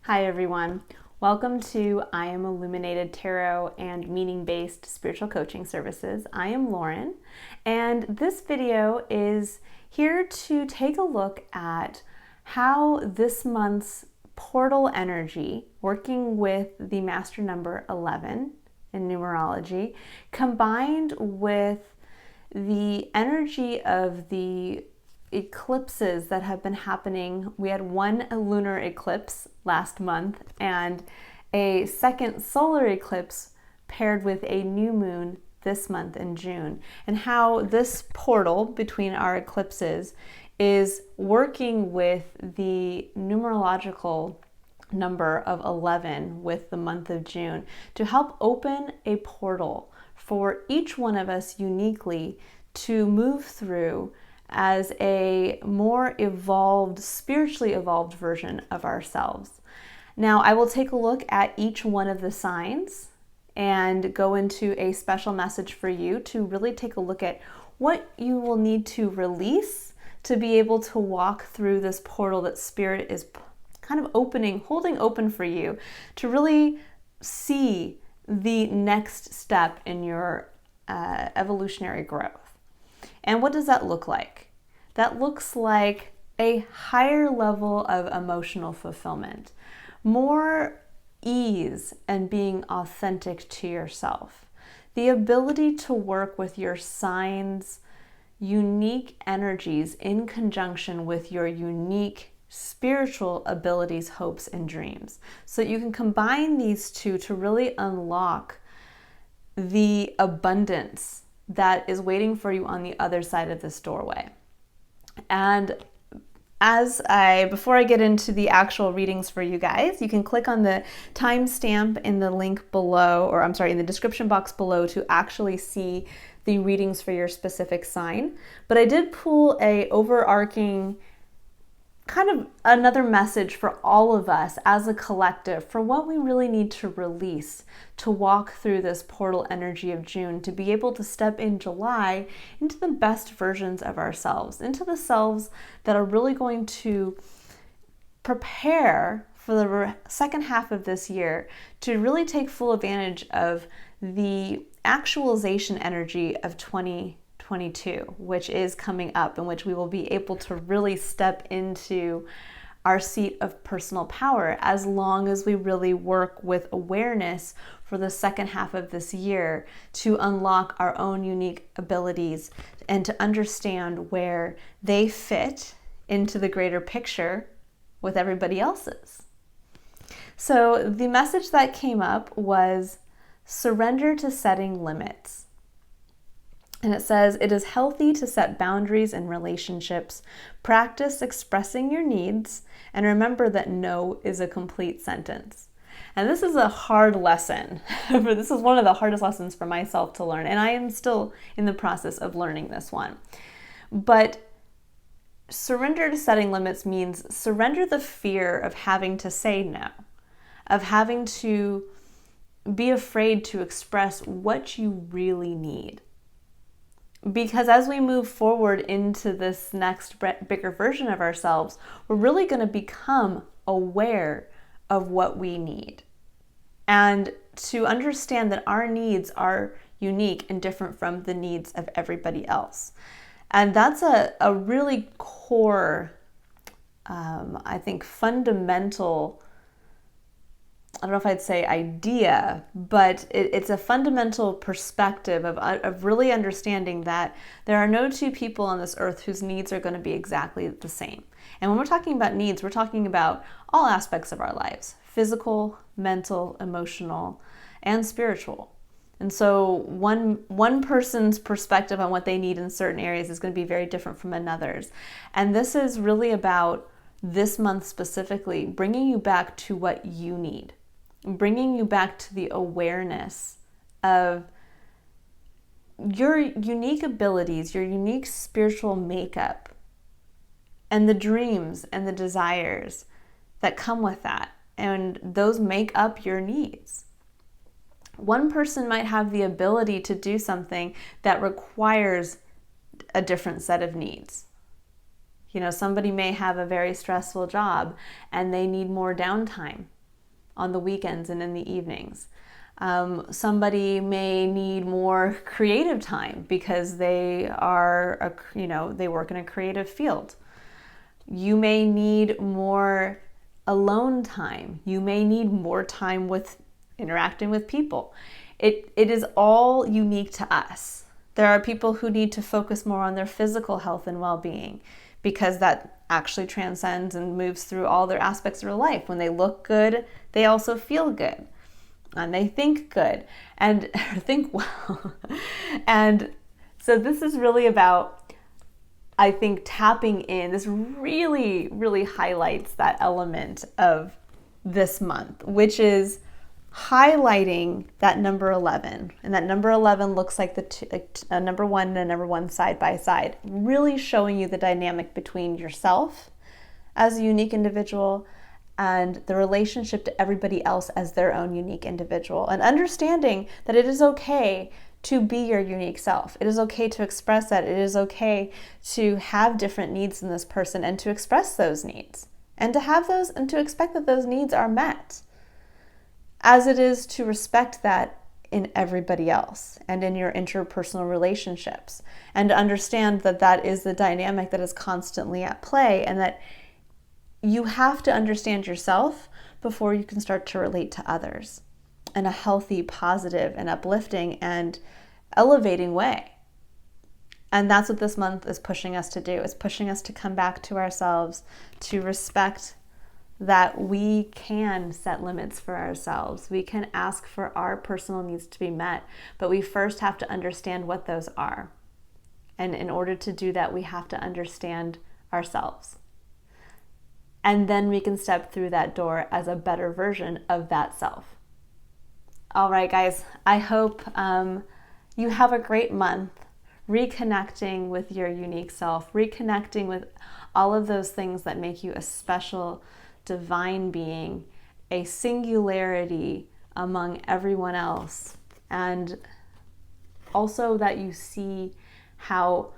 Hi everyone. Welcome to I Am Illuminated Tarot and Meaning-Based Spiritual Coaching Services. I am Lauren, and this video is here to take a look at how this month's portal energy, working with the master number 11 in numerology, combined with the energy of the eclipses that have been happening. We had one lunar eclipse last month and a second solar eclipse paired with a new moon this month in June, and how this portal between our eclipses is working with the numerological number of 11 with the month of June to help open a portal for each one of us uniquely to move through as a more evolved, spiritually evolved version of ourselves. Now, I will take a look at each one of the signs and go into a special message for you to really take a look at what you will need to release to be able to walk through this portal that Spirit is kind of holding open for you to really see the next step in your evolutionary growth. And what does that look like? That looks like a higher level of emotional fulfillment, more ease and being authentic to yourself, the ability to work with your signs' unique energies in conjunction with your unique spiritual abilities, hopes, and dreams. So you can combine these two to really unlock the abundance that is waiting for you on the other side of this doorway. And before I get into the actual readings for you guys, you can click on the timestamp in the link below, in the description box below, to actually see the readings for your specific sign. But I did pull a overarching kind of another message for all of us as a collective for what we really need to release to walk through this portal energy of June, to be able to step in July into the best versions of ourselves, into the selves that are really going to prepare for the second half of this year to really take full advantage of the actualization energy of 2022, which is coming up, in which we will be able to really step into our seat of personal power, as long as we really work with awareness for the second half of this year to unlock our own unique abilities and to understand where they fit into the greater picture with everybody else's. So the message that came up was surrender to setting limits. And it says, it is healthy to set boundaries in relationships, practice expressing your needs, and remember that no is a complete sentence. And this is a hard lesson. This is one of the hardest lessons for myself to learn, and I am still in the process of learning this one. But surrender to setting limits means surrender the fear of having to say no, of having to be afraid to express what you really need. Because as we move forward into this next bigger version of ourselves, we're really going to become aware of what we need. And to understand that our needs are unique and different from the needs of everybody else. And that's a really core, I think, fundamental, I don't know if I'd say idea, but it's a fundamental perspective of really understanding that there are no two people on this earth whose needs are going to be exactly the same. And when we're talking about needs, we're talking about all aspects of our lives: physical, mental, emotional, and spiritual. And so one person's perspective on what they need in certain areas is going to be very different from another's. And this is really about this month specifically bringing you back to what you need. Bringing you back to the awareness of your unique abilities, your unique spiritual makeup, and the dreams and the desires that come with that. And those make up your needs. One person might have the ability to do something that requires a different set of needs. You know, somebody may have a very stressful job and they need more downtime on the weekends and in the evenings. Somebody may need more creative time because they are, they work in a creative field. You may need more alone time. You may need more time with interacting with people. It is all unique to us. There are people who need to focus more on their physical health and well-being because that actually transcends and moves through all their aspects of their life. When they look good, they also feel good. And they think good and think well. And so this is really about, I think, tapping in. This really, really highlights that element of this month, which is highlighting that number 11. And that number 11 looks like a number 1 and a number 1 side by side, really showing you the dynamic between yourself as a unique individual and the relationship to everybody else as their own unique individual, and understanding that it is okay to be your unique self. It is okay to express that. It is okay to have different needs in this person and to express those needs and to have those and to expect that those needs are met, as it is to respect that in everybody else and in your interpersonal relationships, and to understand that that is the dynamic that is constantly at play, and that you have to understand yourself before you can start to relate to others in a healthy, positive, and uplifting and elevating way. And that's what this month is pushing us to do. It's pushing us to come back to ourselves, to respect that we can set limits for ourselves. We can ask for our personal needs to be met, but we first have to understand what those are. And in order to do that, we have to understand ourselves. And then we can step through that door as a better version of that self. All right, guys, I hope you have a great month reconnecting with your unique self, reconnecting with all of those things that make you a special, divine being, a singularity among everyone else. And also that you see how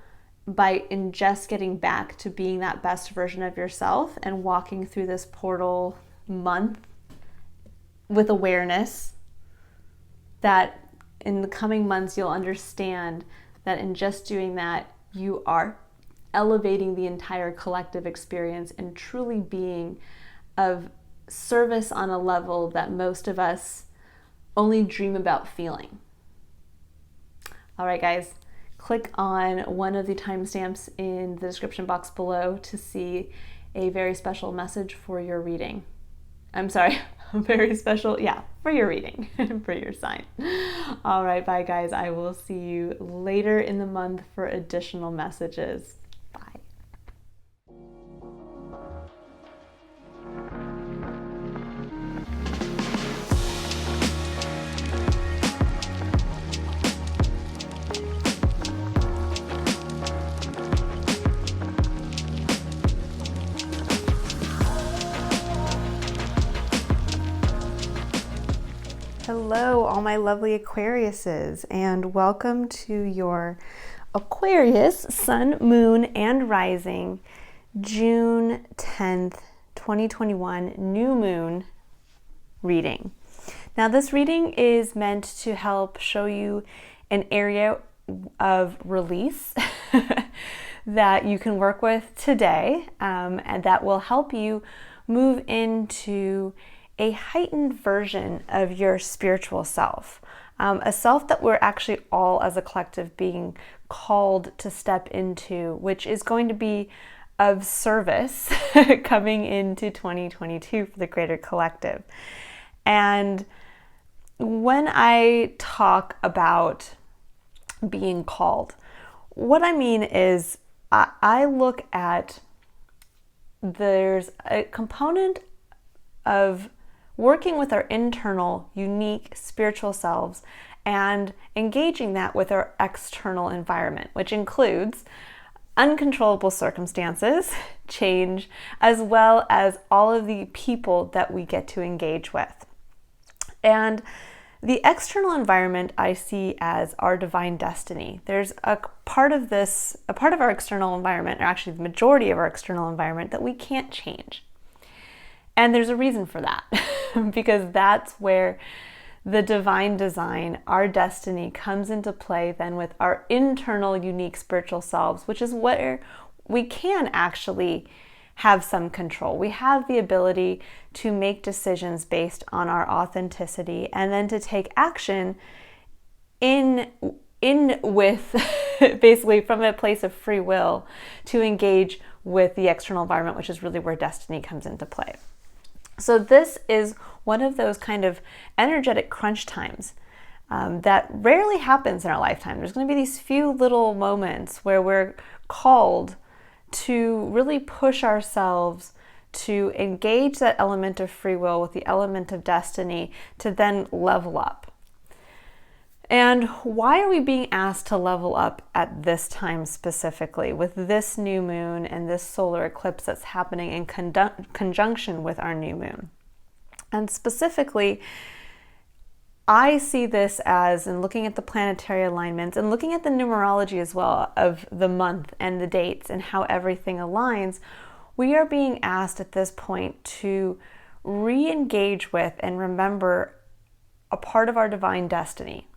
in just getting back to being that best version of yourself and walking through this portal month with awareness, that in the coming months you'll understand that in just doing that, you are elevating the entire collective experience and truly being of service on a level that most of us only dream about feeling. All right, guys. Click on one of the timestamps in the description box below to see a very special message for your reading. I'm sorry, a very special, for your reading, for your sign. All right, bye guys. I will see you later in the month for additional messages. Bye. Hello, all my lovely Aquariuses, and welcome to your Aquarius Sun, Moon, and Rising June 10th, 2021 New Moon reading. Now, this reading is meant to help show you an area of release that you can work with today, and that will help you move into a heightened version of your spiritual self, a self that we're actually all as a collective being called to step into, which is going to be of service coming into 2022 for the greater collective. And when I talk about being called, what I mean is I look at there's a component of working with our internal, unique spiritual selves and engaging that with our external environment, which includes uncontrollable circumstances, change, as well as all of the people that we get to engage with. And the external environment I see as our divine destiny. There's a part of our external environment, or actually the majority of our external environment, that we can't change. And there's a reason for that. because that's where the divine design, our destiny, comes into play then with our internal unique spiritual selves, which is where we can actually have some control. We have the ability to make decisions based on our authenticity and then to take action in with basically from a place of free will to engage with the external environment, which is really where destiny comes into play. So this is one of those kind of energetic crunch times that rarely happens in our lifetime. There's going to be these few little moments where we're called to really push ourselves to engage that element of free will with the element of destiny to then level up. And why are we being asked to level up at this time specifically with this new moon and this solar eclipse that's happening in conjunction with our new moon? And specifically, I see this as, in looking at the planetary alignments and looking at the numerology as well of the month and the dates and how everything aligns, we are being asked at this point to re-engage with and remember a part of our divine destiny.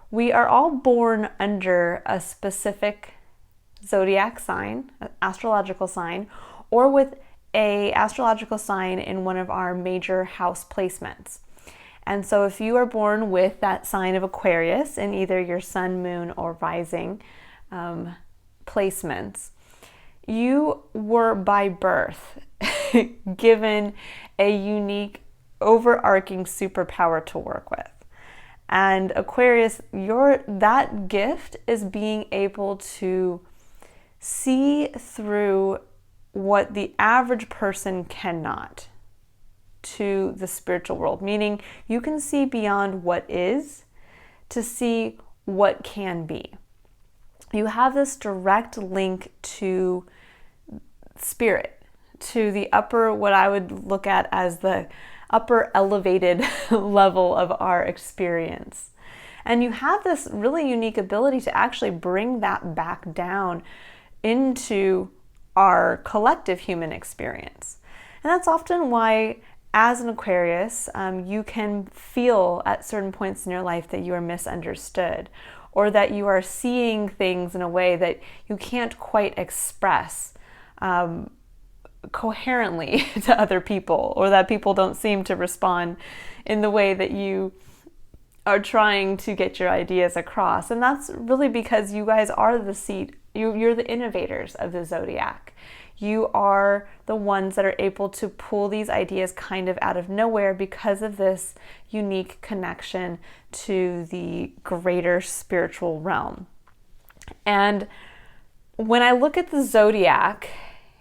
We are all born under a specific zodiac sign, an astrological sign, or with an astrological sign in one of our major house placements. And so if you are born with that sign of Aquarius in either your sun, moon, or rising placements, you were by birth given a unique overarching superpower to work with. And Aquarius, that gift is being able to see through what the average person cannot to the spiritual world, meaning you can see beyond what is to see what can be. You have this direct link to spirit, to the upper, what I would look at as the upper elevated level of our experience. And you have this really unique ability to actually bring that back down into our collective human experience. And that's often why, as an Aquarius, you can feel at certain points in your life that you are misunderstood, or that you are seeing things in a way that you can't quite express coherently to other people, or that people don't seem to respond in the way that you are trying to get your ideas across. And that's really because you guys are the seed, you're the innovators of the zodiac. You are the ones that are able to pull these ideas kind of out of nowhere because of this unique connection to the greater spiritual realm. And when I look at the zodiac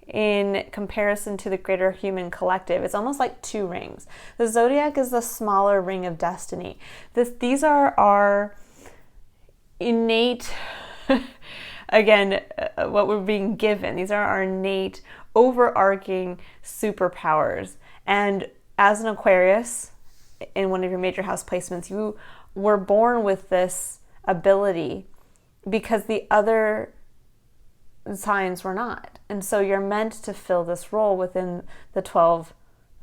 in comparison to the greater human collective, it's almost like two rings. The zodiac is the smaller ring of destiny. These are our innate, again, what we're being given. These are our innate, overarching superpowers. And as an Aquarius, in one of your major house placements, you were born with this ability because the other signs were not. And so you're meant to fill this role within the 12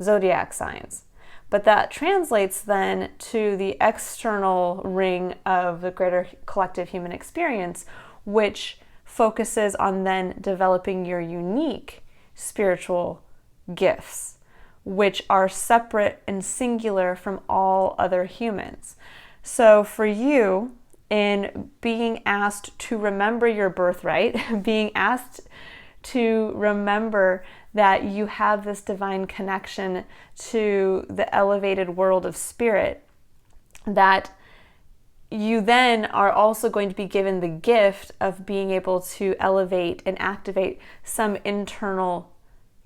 zodiac signs. But that translates then to the external ring of the greater collective human experience, which focuses on then developing your unique spiritual gifts, which are separate and singular from all other humans. So for you, in being asked to remember your birthright, being asked to remember that you have this divine connection to the elevated world of spirit, that you then are also going to be given the gift of being able to elevate and activate some internal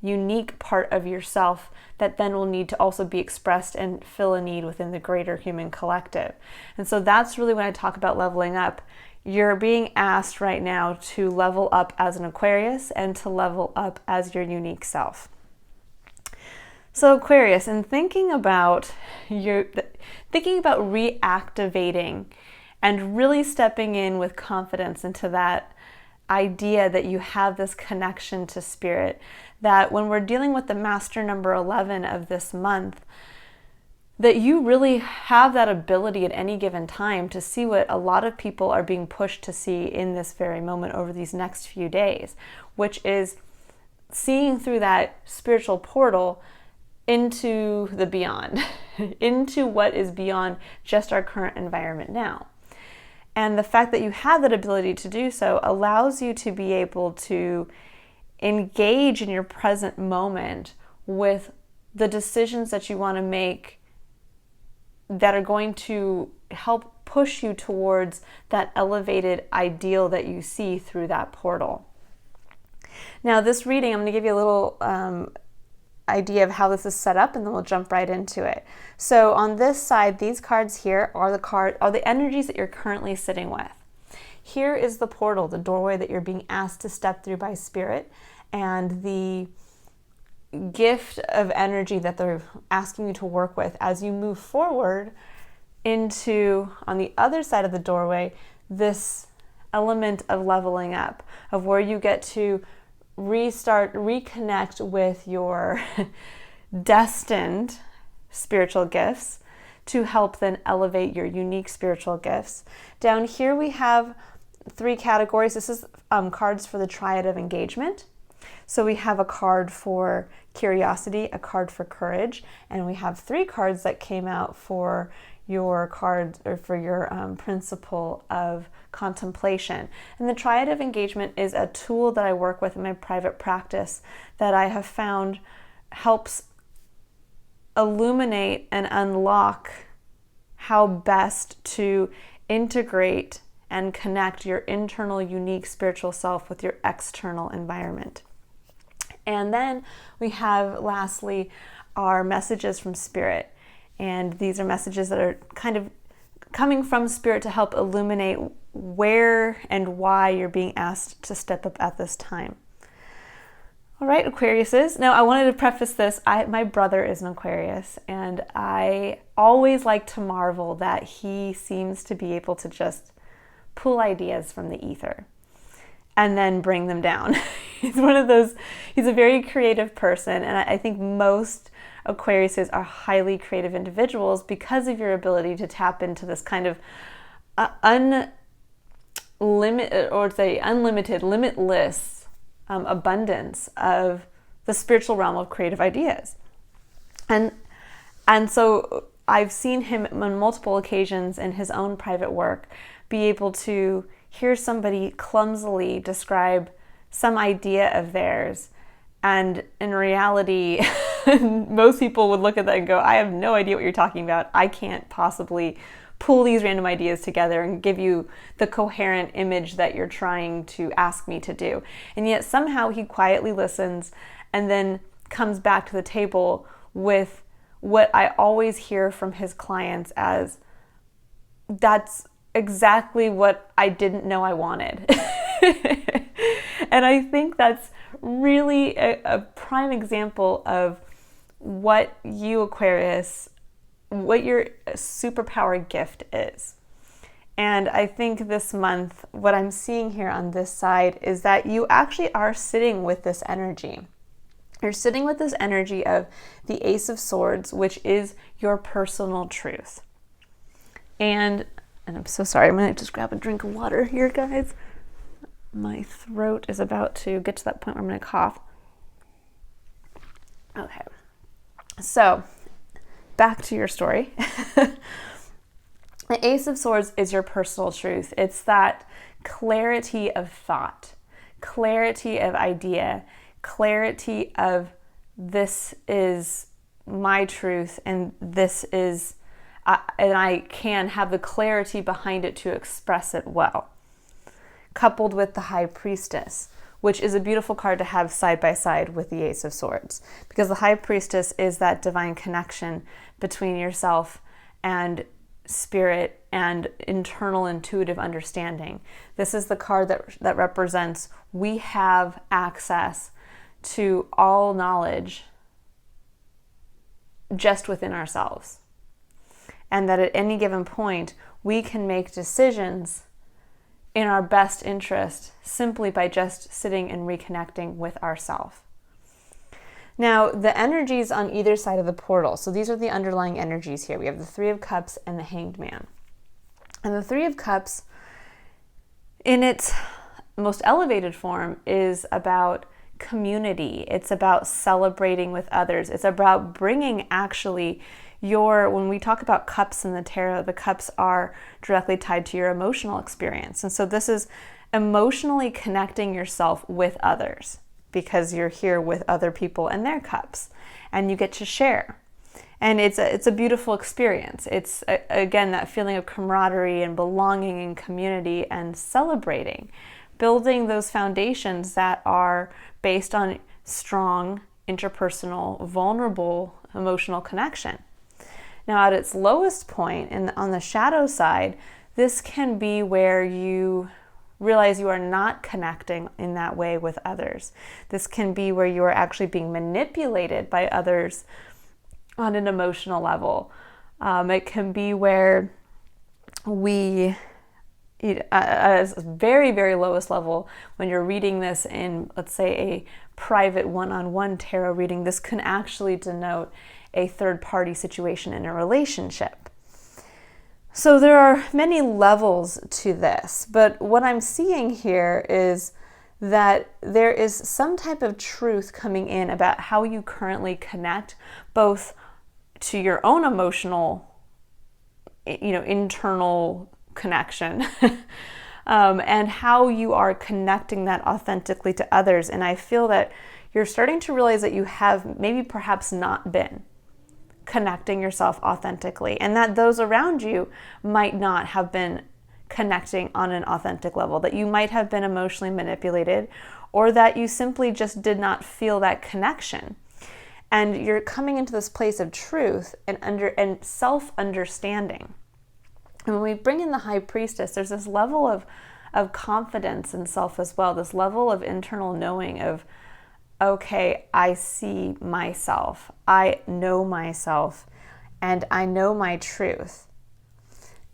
unique part of yourself that then will need to also be expressed and fill a need within the greater human collective. And so that's really when I talk about leveling up. You're being asked right now to level up as an Aquarius and to level up as your unique self. So Aquarius, in thinking about reactivating and really stepping in with confidence into that idea that you have this connection to spirit, that when we're dealing with the master number 11 of this month, that you really have that ability at any given time to see what a lot of people are being pushed to see in this very moment over these next few days, which is seeing through that spiritual portal into the beyond, into what is beyond just our current environment now. And the fact that you have that ability to do so allows you to be able to engage in your present moment with the decisions that you want to make that are going to help push you towards that elevated ideal that you see through that portal. Now, this reading, I'm going to give you a little idea of how this is set up, and then we'll jump right into it. So on this side, these cards here are the energies that you're currently sitting with. Here is the portal, the doorway that you're being asked to step through by spirit, and the gift of energy that they're asking you to work with as you move forward into, on the other side of the doorway, this element of leveling up, of where you get to reconnect with your destined spiritual gifts to help then elevate your unique spiritual gifts. Down here we have 3 categories. This is cards for the triad of engagement. So we have a card for curiosity, a card for courage, and we have 3 cards that came out for your card, or for your principle of contemplation. And the triad of engagement is a tool that I work with in my private practice that I have found helps illuminate and unlock how best to integrate and connect your internal unique spiritual self with your external environment. And then we have, lastly, our messages from spirit. And these are messages that are kind of coming from spirit to help illuminate where and why you're being asked to step up at this time. All right, Aquariuses. Now, I wanted to preface this. My brother is an Aquarius, and I always like to marvel that he seems to be able to just pull ideas from the ether and then bring them down. He's a very creative person, and I think most Aquariuses are highly creative individuals because of your ability to tap into this kind of unlimited, limitless abundance of the spiritual realm of creative ideas. And so I've seen him on multiple occasions in his own private work be able to hear somebody clumsily describe some idea of theirs, and in reality most people would look at that and go, I have no idea what you're talking about. I can't possibly pull these random ideas together and give you the coherent image that you're trying to ask me to do. And yet somehow he quietly listens and then comes back to the table with what I always hear from his clients as, that's exactly what I didn't know I wanted. And I think that's really a prime example of what you, Aquarius, what your superpower gift is. And I think this month, what I'm seeing here on this side is that you actually are sitting with this energy. You're sitting with this energy of the Ace of Swords, which is your personal truth. And I'm so sorry, I'm going to just grab a drink of water here, guys. My throat is about to get to that point where I'm going to cough. Okay, so back to your story. The Ace of Swords is your personal truth. It's that clarity of thought, clarity of idea, clarity of this is my truth, and this is, and I can have the clarity behind it to express it well. Coupled with the High Priestess, which is a beautiful card to have side by side with the Ace of Swords, because the High Priestess is that divine connection between yourself and spirit and internal intuitive understanding. This is the card that represents we have access to all knowledge just within ourselves, and that at any given point we can make decisions in our best interest simply by just sitting and reconnecting with ourselves. Now, the energies on either side of the portal. So these are the underlying energies here. We have the Three of Cups and the Hanged Man. And the Three of Cups, in its most elevated form, is about community. It's about celebrating with others. It's about bringing actually when we talk about cups in the tarot, the cups are directly tied to your emotional experience. And so this is emotionally connecting yourself with others because you're here with other people and their cups and you get to share. And it's a beautiful experience. It's, again, that feeling of camaraderie and belonging and community and celebrating, building those foundations that are based on strong, interpersonal, vulnerable, emotional connection. Now, at its lowest point, on the shadow side, this can be where you realize you are not connecting in that way with others. This can be where you are actually being manipulated by others on an emotional level. It can be where at a very, very lowest level, when you're reading this in, let's say, a private one-on-one tarot reading, this can actually denote a third-party situation in a relationship. So there are many levels to this, but what I'm seeing here is that there is some type of truth coming in about how you currently connect both to your own emotional, internal connection and how you are connecting that authentically to others. And I feel that you're starting to realize that you have maybe perhaps not been connecting yourself authentically, and that those around you might not have been connecting on an authentic level, that you might have been emotionally manipulated, or that you simply just did not feel that connection. And you're coming into this place of truth and self-understanding. And when we bring in the High Priestess, there's this level of confidence in self as well, this level of internal knowing of, okay, I see myself, I know myself, and I know my truth.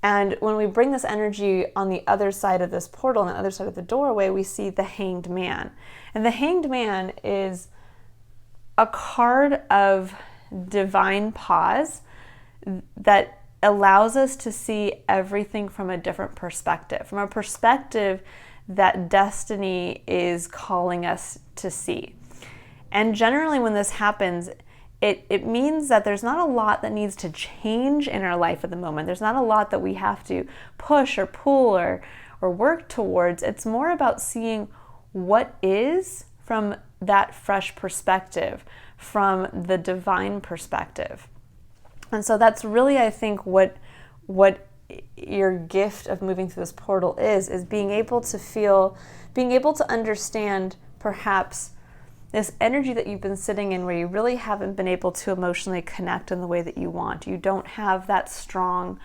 And when we bring this energy on the other side of this portal, on the other side of the doorway, we see the Hanged Man. And the Hanged Man is a card of divine pause that allows us to see everything from a different perspective, from a perspective that destiny is calling us to see. And generally when this happens, it means that there's not a lot that needs to change in our life at the moment. There's not a lot that we have to push or pull or work towards. It's more about seeing what is from that fresh perspective, from the divine perspective. And so that's really, I think, what your gift of moving through this portal is being able to understand perhaps this energy that you've been sitting in where you really haven't been able to emotionally connect in the way that you want. You don't have that strong,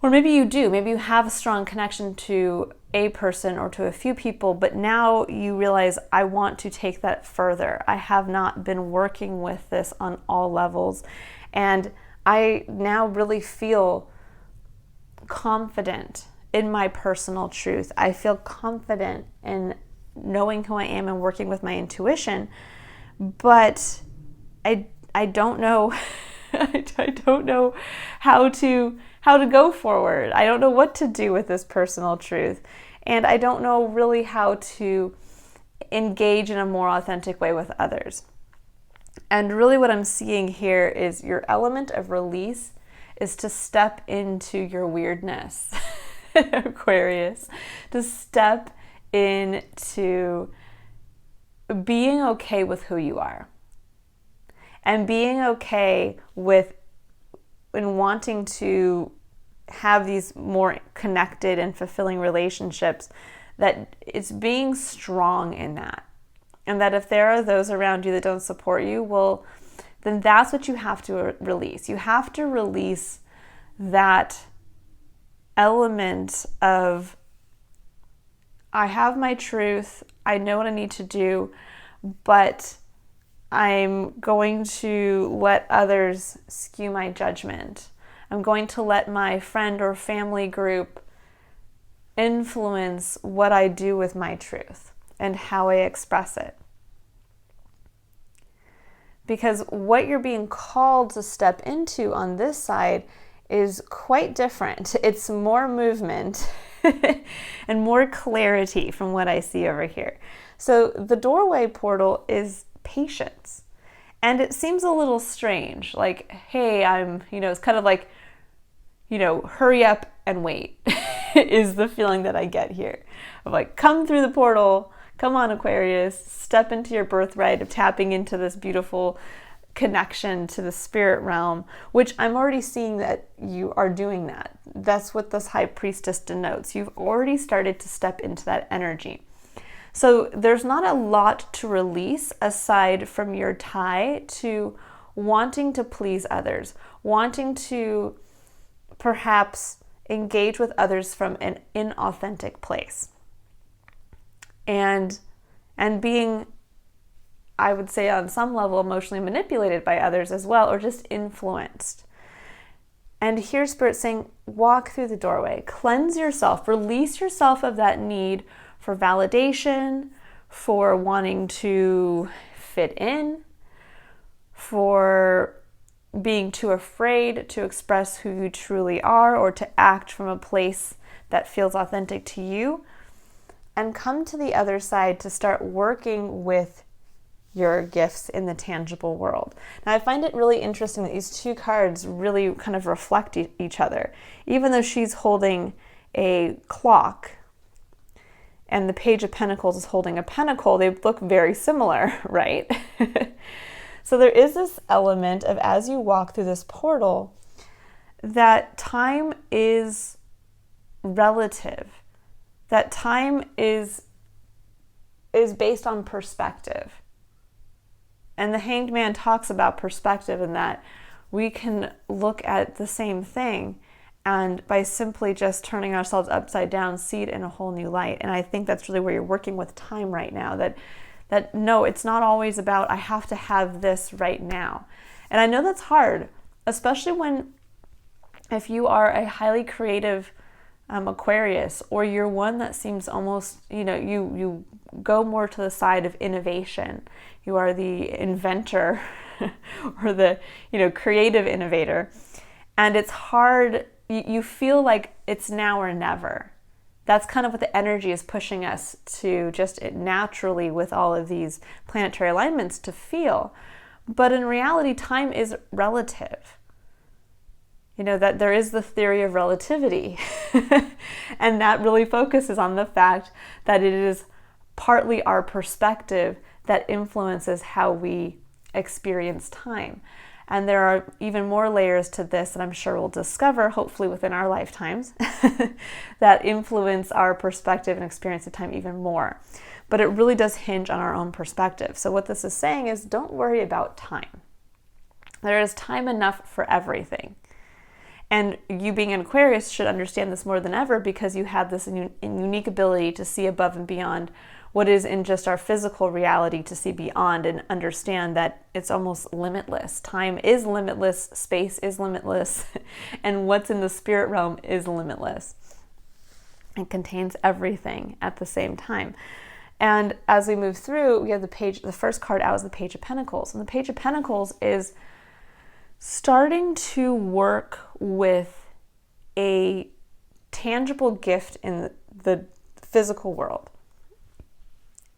or maybe you do, maybe you have a strong connection to a person or to a few people, but now you realize, I want to take that further. I have not been working with this on all levels, and I now really feel confident in my personal truth. I feel confident in knowing who I am and working with my intuition, but I don't know I don't know how to go forward. I don't know what to do with this personal truth, and I don't know really how to engage in a more authentic way with others. And really what I'm seeing here is your element of release is to step into your weirdness, Aquarius, to step into being okay with who you are and being okay with and wanting to have these more connected and fulfilling relationships, that it's being strong in that. And that if there are those around you that don't support you, well, then that's what you have to release. You have to release that element of, I have my truth, I know what I need to do, but I'm going to let others skew my judgment. I'm going to let my friend or family group influence what I do with my truth and how I express it. Because what you're being called to step into on this side is quite different. It's more movement and more clarity from what I see over here. So the doorway portal is patience. And it seems a little strange, like, hey, it's kind of like, hurry up and wait is the feeling that I get here. Of like, come through the portal, come on Aquarius, step into your birthright of tapping into this beautiful connection to the spirit realm, which I'm already seeing that you are doing that. That's what this high priestess denotes. You've already started to step into that energy. So there's not a lot to release aside from your tie to wanting to please others, wanting to perhaps engage with others from an inauthentic place. And being, I would say on some level, emotionally manipulated by others as well, or just influenced. And here Spirit's saying, walk through the doorway, cleanse yourself, release yourself of that need for validation, for wanting to fit in, for being too afraid to express who you truly are or to act from a place that feels authentic to you, and come to the other side to start working with your gifts in the tangible world. Now, I find it really interesting that these two cards really kind of reflect each other. Even though she's holding a clock and the Page of Pentacles is holding a pentacle, they look very similar, right? So there is this element of, as you walk through this portal, that time is relative. That time is based on perspective. And the Hanged Man talks about perspective, and that we can look at the same thing and by simply just turning ourselves upside down, see it in a whole new light. And I think that's really where you're working with time right now, that no, it's not always about I have to have this right now. And I know that's hard, especially if you are a highly creative Aquarius, or you're one that seems almost, you go more to the side of innovation. You are the inventor or the, creative innovator. And it's hard, you feel like it's now or never. That's kind of what the energy is pushing us to, just naturally with all of these planetary alignments, to feel. But in reality, time is relative. That there is the theory of relativity. And that really focuses on the fact that it is partly our perspective that influences how we experience time. And there are even more layers to this that I'm sure we'll discover, hopefully within our lifetimes, that influence our perspective and experience of time even more. But it really does hinge on our own perspective. So what this is saying is, don't worry about time. There is time enough for everything. And you being an Aquarius should understand this more than ever, because you have this unique ability to see above and beyond what is in just our physical reality, to see beyond and understand that it's almost limitless. Time is limitless, space is limitless, and what's in the spirit realm is limitless. It contains everything at the same time. And as we move through, we have the first card out is the Page of Pentacles. And the Page of Pentacles is starting to work with a tangible gift in the physical world.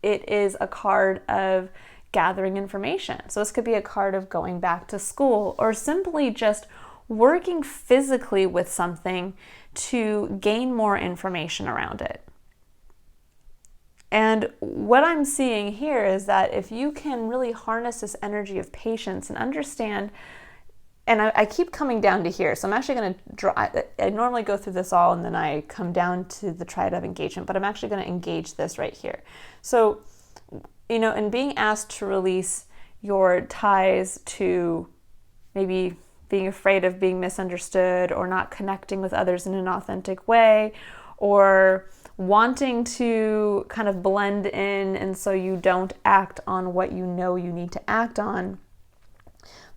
It is a card of gathering information. So this could be a card of going back to school, or simply just working physically with something to gain more information around it. And what I'm seeing here is that if you can really harness this energy of patience and understand, and I keep coming down to here, so I'm actually going to draw, I normally go through this all and then I come down to the triad of engagement, but I'm actually going to engage this right here. So, in being asked to release your ties to maybe being afraid of being misunderstood, or not connecting with others in an authentic way, or wanting to kind of blend in and so you don't act on what you know you need to act on,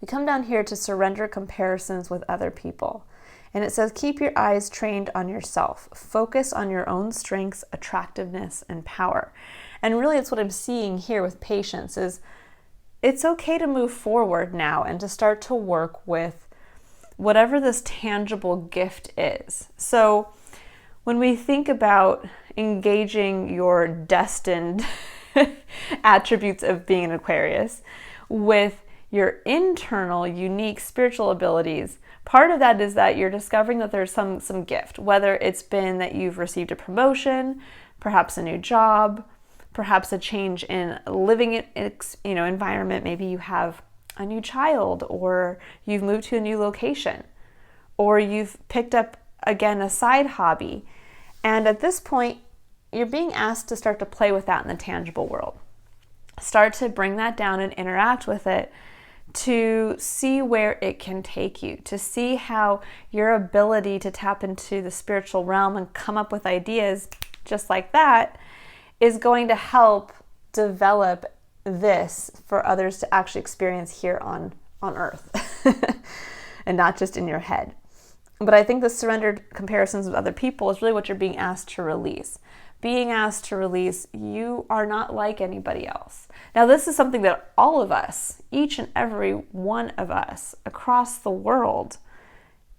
we come down here to surrender comparisons with other people. And it says, keep your eyes trained on yourself. Focus on your own strengths, attractiveness, and power. And really, it's what I'm seeing here with patience is it's okay to move forward now and to start to work with whatever this tangible gift is. So when we think about engaging your destined attributes of being an Aquarius with your internal unique spiritual abilities, part of that is that you're discovering that there's some gift, whether it's been that you've received a promotion, perhaps a new job, perhaps a change in living environment. Maybe you have a new child, or you've moved to a new location, or you've picked up again a side hobby. And at this point, you're being asked to start to play with that in the tangible world. Start to bring that down and interact with it to see where it can take you, to see how your ability to tap into the spiritual realm and come up with ideas just like that is going to help develop this for others to actually experience here on Earth and not just in your head. But I think the surrendered comparisons with other people is really what you're being asked to release. Being asked to release, you are not like anybody else. Now, this is something that all of us, each and every one of us across the world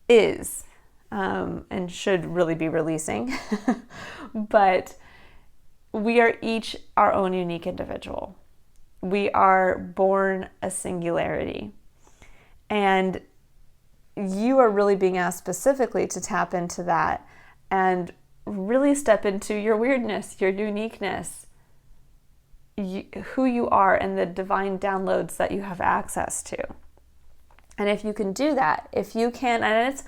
is and should really be releasing. But we are each our own unique individual. We are born a singularity. And you are really being asked specifically to tap into that and really step into your weirdness, your uniqueness, who you are, and the divine downloads that you have access to. And if you can do that, if you can, and it's,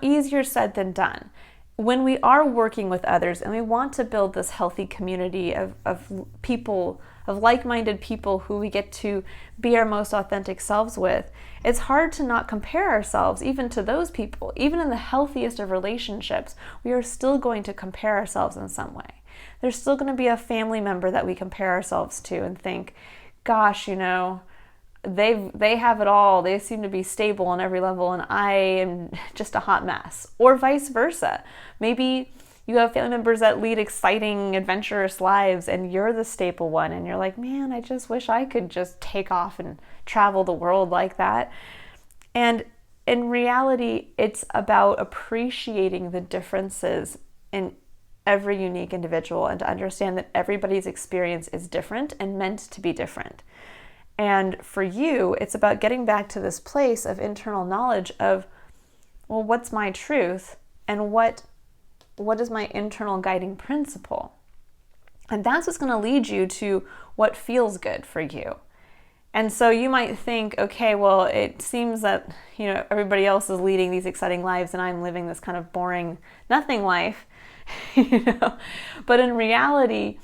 easier said than done. When we are working with others and we want to build this healthy community of people, of like-minded people who we get to be our most authentic selves with, it's hard to not compare ourselves even to those people. Even in the healthiest of relationships, we are still going to compare ourselves in some way. There's still going to be a family member that we compare ourselves to and think, gosh, they have it all. They seem to be stable on every level, and I am just a hot mess. Or vice versa. Maybe you have family members that lead exciting, adventurous lives, and you're the stable one, and you're like, man, I just wish I could just take off and travel the world like that. And in reality, it's about appreciating the differences in every unique individual and to understand that everybody's experience is different and meant to be different. And for you, it's about getting back to this place of internal knowledge of, well, what's my truth and what is my internal guiding principle? And that's what's going to lead you to what feels good for you. And so you might think, okay, well, it seems that, everybody else is leading these exciting lives and I'm living this kind of boring nothing life, But in reality,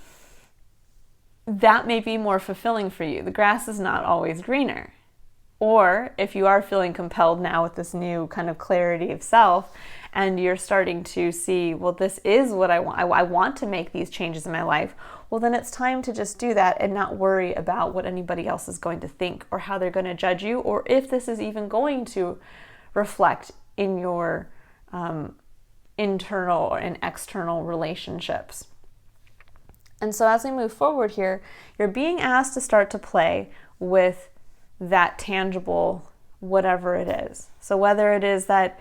that may be more fulfilling for you. The grass is not always greener. Or if you are feeling compelled now with this new kind of clarity of self, and you're starting to see, well, this is what I want. I want to make these changes in my life. Well, then it's time to just do that and not worry about what anybody else is going to think or how they're going to judge you, or if this is even going to reflect in your internal and external relationships. And so as we move forward here, you're being asked to start to play with that tangible, whatever it is. So whether it is that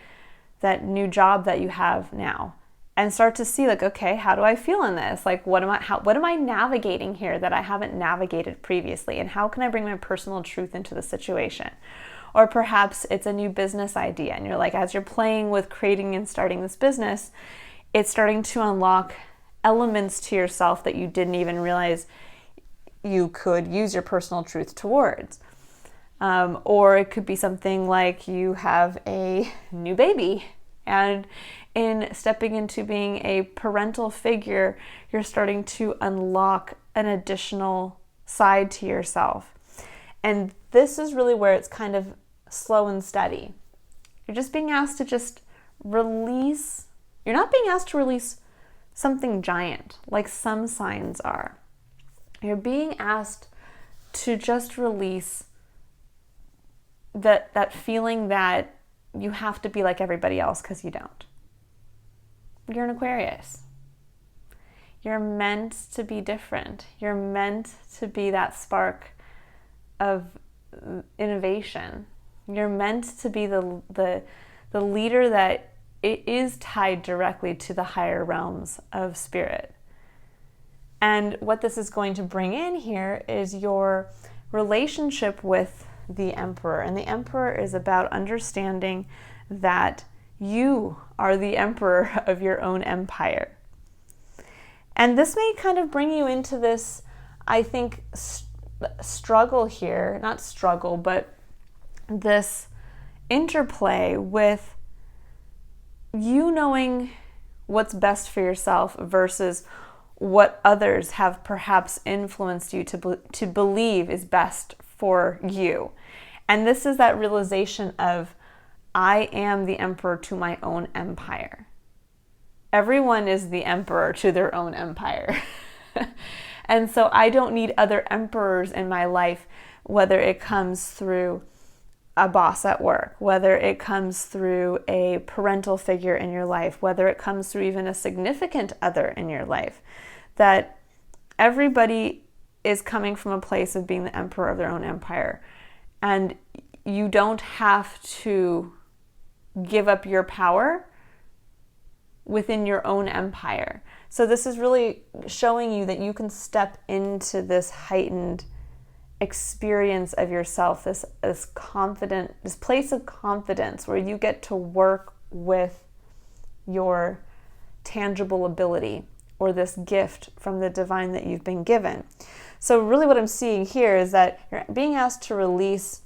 new job that you have now, and start to see like, okay, how do I feel in this? Like, what am I navigating here that I haven't navigated previously? And how can I bring my personal truth into the situation? Or perhaps it's a new business idea, and you're like, as you're playing with creating and starting this business, it's starting to unlock elements to yourself that you didn't even realize you could use your personal truth towards. Or it could be something like you have a new baby, and in stepping into being a parental figure, you're starting to unlock an additional side to yourself. And this is really where it's kind of slow and steady. You're just being asked to just release. You're not being asked to release something giant like some signs are. You're being asked to just release that feeling that you have to be like everybody else, because you don't. You're an Aquarius. You're meant to be different. You're meant to be that spark of innovation. You're meant to be the leader that it is tied directly to the higher realms of spirit. And what this is going to bring in here is your relationship with the Emperor. And the Emperor is about understanding that you are the emperor of your own empire. And this may kind of bring you into this, I think, struggle here, not struggle, but this interplay with you knowing what's best for yourself versus what others have perhaps influenced you to believe is best for you. And this is that realization of, I am the emperor to my own empire. Everyone is the emperor to their own empire. And so I don't need other emperors in my life, whether it comes through a boss at work, whether it comes through a parental figure in your life, whether it comes through even a significant other in your life, that everybody is coming from a place of being the emperor of their own empire. And you don't have to give up your power within your own empire. So this is really showing you that you can step into this heightened experience of yourself, this place of confidence where you get to work with your tangible ability or this gift from the divine that you've been given. So really what I'm seeing here is that you're being asked to release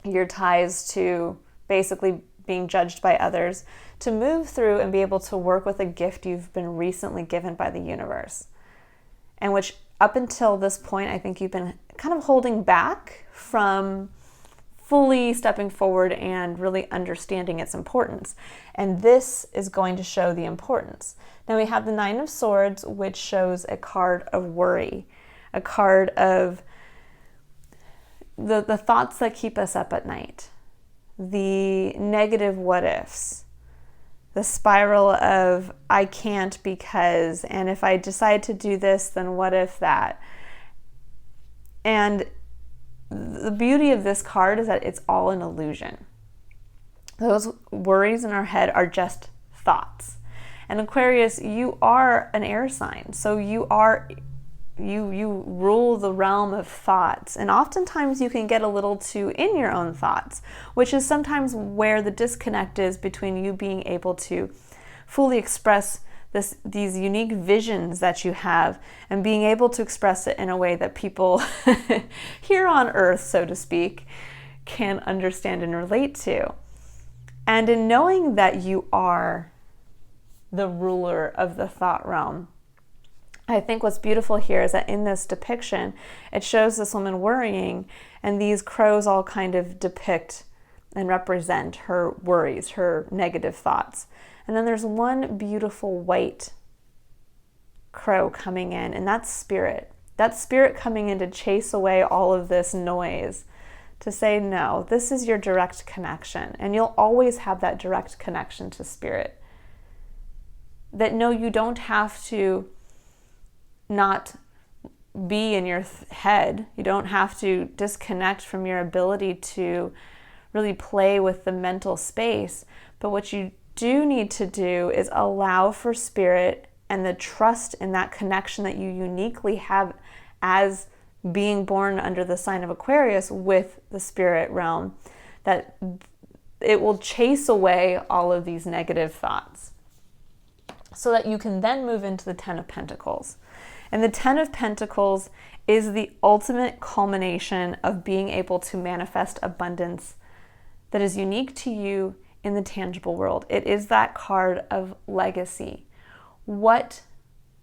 your ties to basically being judged by others, to move through and be able to work with a gift you've been recently given by the universe. And which up until this point, I think you've been kind of holding back from fully stepping forward and really understanding its importance. And this is going to show the importance. Now we have the Nine of Swords, which shows a card of worry, a card of the thoughts that keep us up at night, the negative what ifs, the spiral of I can't because, and if I decide to do this, then what if that? And the beauty of this card is that it's all an illusion. Those worries in our head are just thoughts. And Aquarius, you are an air sign, so you rule the realm of thoughts, and oftentimes you can get a little too in your own thoughts, which is sometimes where the disconnect is between you being able to fully express these unique visions that you have and being able to express it in a way that people here on earth, so to speak, can understand and relate to. And in knowing that you are the ruler of the thought realm, I think what's beautiful here is that in this depiction, it shows this woman worrying, and these crows all kind of depict and represent her worries, her negative thoughts. And then there's one beautiful white crow coming in, and that's spirit. That's spirit coming in to chase away all of this noise, to say, no, this is your direct connection. And you'll always have that direct connection to spirit. That no, you don't have to not be in your head. You don't have to disconnect from your ability to really play with the mental space. But what you do need to do is allow for spirit and the trust in that connection that you uniquely have as being born under the sign of Aquarius with the spirit realm, that it will chase away all of these negative thoughts so that you can then move into the Ten of Pentacles. And the Ten of Pentacles is the ultimate culmination of being able to manifest abundance that is unique to you in the tangible world. It is that card of legacy. What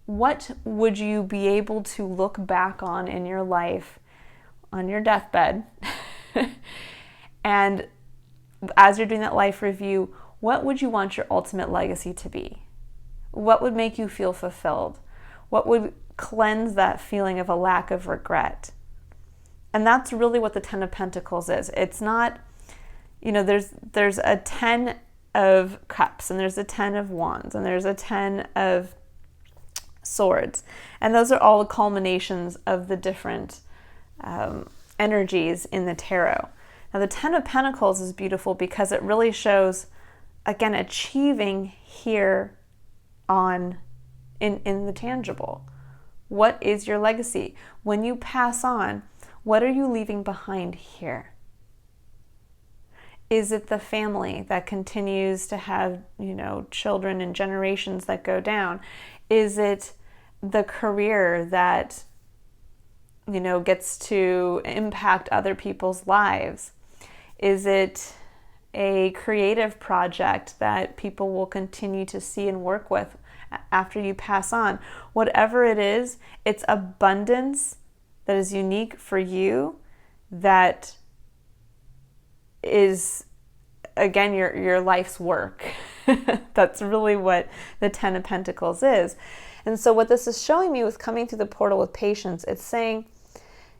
would you be able to look back on in your life, on your deathbed? And as you're doing that life review, what would you want your ultimate legacy to be? What would make you feel fulfilled? What would cleanse that feeling of a lack of regret? And that's really what the Ten of Pentacles is. It's not there's a 10 of cups, and there's a 10 of wands, and there's a 10 of swords. And those are all the culminations of the different energies in the tarot. Now, the 10 of Pentacles is beautiful because it really shows, again, achieving here on in the tangible. What is your legacy? When you pass on, what are you leaving behind here? Is it the family that continues to have, children and generations that go down? Is it the career that, gets to impact other people's lives? Is it a creative project that people will continue to see and work with after you pass on? Whatever it is, it's abundance that is unique for you, that is, again, your life's work. That's really what the 10 of Pentacles is. And so what this is showing me with coming through the portal with patience, it's saying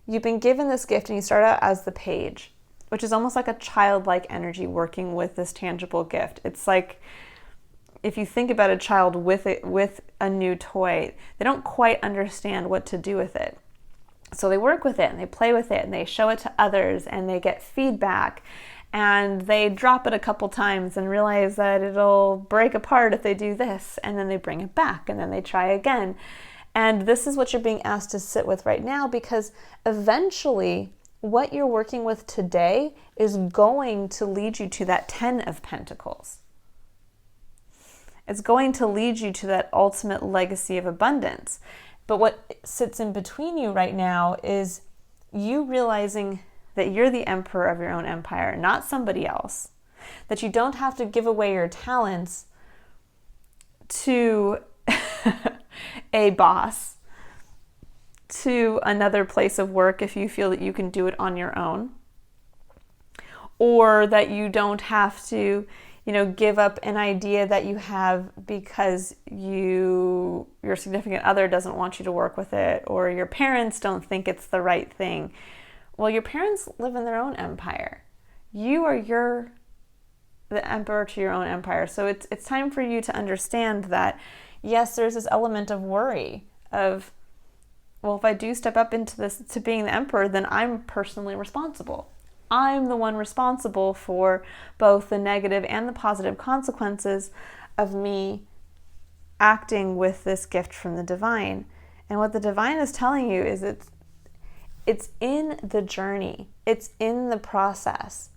you've been given this gift and you start out as the page, which is almost like a childlike energy working with this tangible gift. It's like, if you think about a child with a new toy, they don't quite understand what to do with it. So they work with it and they play with it and they show it to others and they get feedback, and they drop it a couple times and realize that it'll break apart if they do this, and then they bring it back and then they try again. And this is what you're being asked to sit with right now, because eventually what you're working with today is going to lead you to that 10 of Pentacles. It's going to lead you to that ultimate legacy of abundance. But what sits in between you right now is you realizing that you're the emperor of your own empire, not somebody else. That you don't have to give away your talents to a boss, to another place of work if you feel that you can do it on your own. Or that you don't have to give up an idea that you have because your significant other doesn't want you to work with it, or your parents don't think it's the right thing. Well, your parents live in their own empire. You are the emperor to your own empire. So it's time for you to understand that, yes, there's this element of worry of, well, if I do step up into this to being the emperor, then I'm personally responsible. I'm the one responsible for both the negative and the positive consequences of me acting with this gift from the divine. And what the divine is telling you is it's in the journey, it's in the process.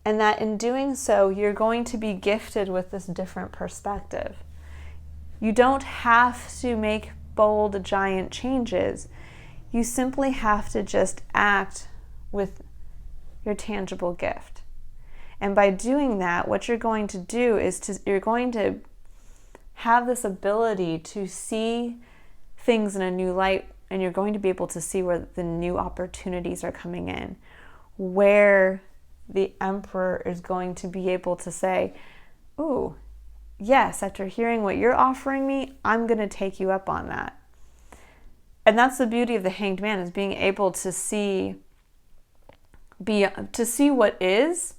And that in doing so, you're going to be gifted with this different perspective. You don't have to make bold, giant changes. You simply have to just act with your tangible gift. And by doing that, what you're going to do is you're going to have this ability to see things in a new light, and you're going to be able to see where the new opportunities are coming in, where the emperor is going to be able to say, ooh, yes, after hearing what you're offering me, I'm going to take you up on that. And that's the beauty of the Hanged Man, is being able to see what is,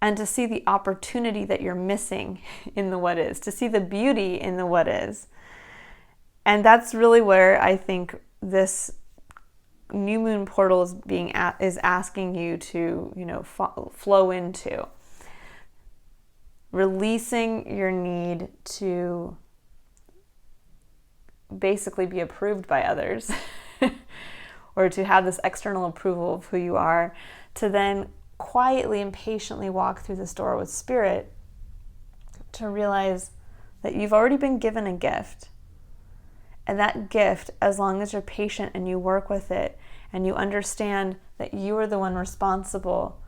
and to see the opportunity that you're missing in the what is, to see the beauty in the what is. And that's really where I think this new moon portal is asking you to flow into. Releasing your need to basically be approved by others or to have this external approval of who you are, to then quietly and patiently walk through this door with spirit, to realize that you've already been given a gift. And that gift, as long as you're patient and you work with it and you understand that you are the one responsible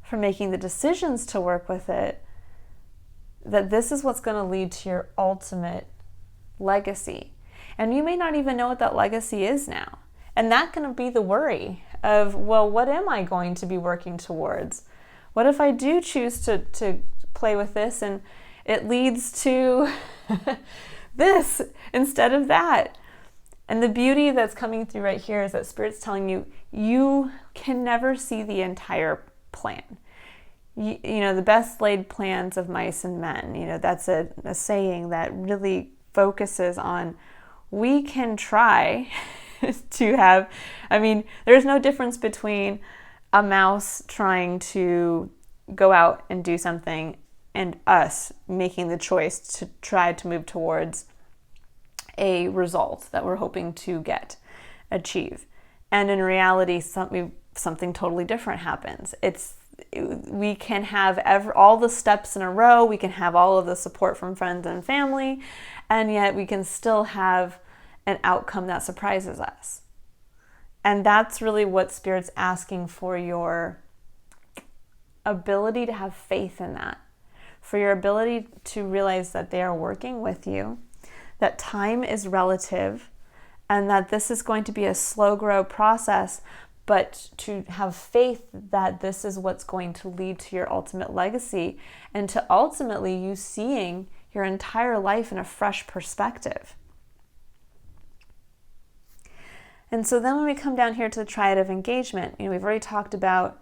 for making the decisions to work with it, that this is what's going to lead to your ultimate legacy. And you may not even know what that legacy is now. And that can be the worry of, well, what am I going to be working towards? What if I do choose to play with this and it leads to this instead of that? And the beauty that's coming through right here is that Spirit's telling you, you can never see the entire plan. the best laid plans of mice and men, that's a saying that really focuses on, we can try to have, there's no difference between a mouse trying to go out and do something and us making the choice to try to move towards a result that we're hoping to achieve. And in reality, something totally different happens. We can have all the steps in a row, we can have all of the support from friends and family, and yet we can still have an outcome that surprises us. And that's really what Spirit's asking for, your ability to have faith in that, for your ability to realize that they are working with you, that time is relative, and that this is going to be a slow grow process, but to have faith that this is what's going to lead to your ultimate legacy, and to ultimately you seeing your entire life in a fresh perspective. And so then when we come down here to the Triad of Engagement, we've already talked about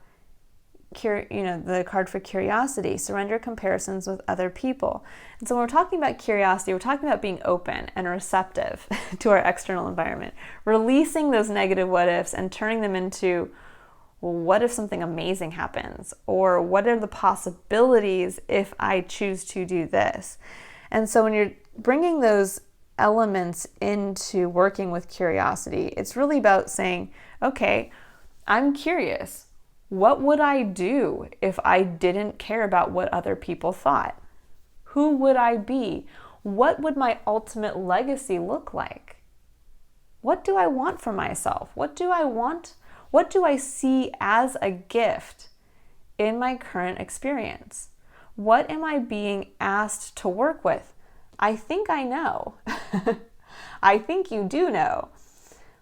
the card for curiosity, surrender comparisons with other people. And so when we're talking about curiosity, we're talking about being open and receptive to our external environment, releasing those negative what ifs and turning them into, well, what if something amazing happens? Or what are the possibilities if I choose to do this? And so when you're bringing those elements into working with curiosity, it's really about saying, okay, I'm curious. What would I do if I didn't care about what other people thought? Who would I be? What would my ultimate legacy look like? What do I want for myself? What do I want? What do I see as a gift in my current experience? What am I being asked to work with? I think I know. I think you do know.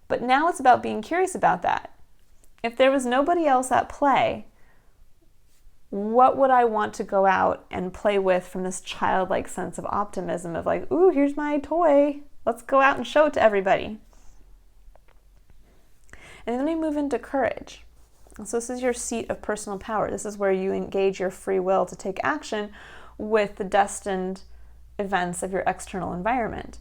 But now it's about being curious about that. If there was nobody else at play, what would I want to go out and play with from this childlike sense of optimism of like, ooh, here's my toy. Let's go out and show it to everybody. And then we move into courage. And so this is your seat of personal power. This is where you engage your free will to take action with the destined events of your external environment.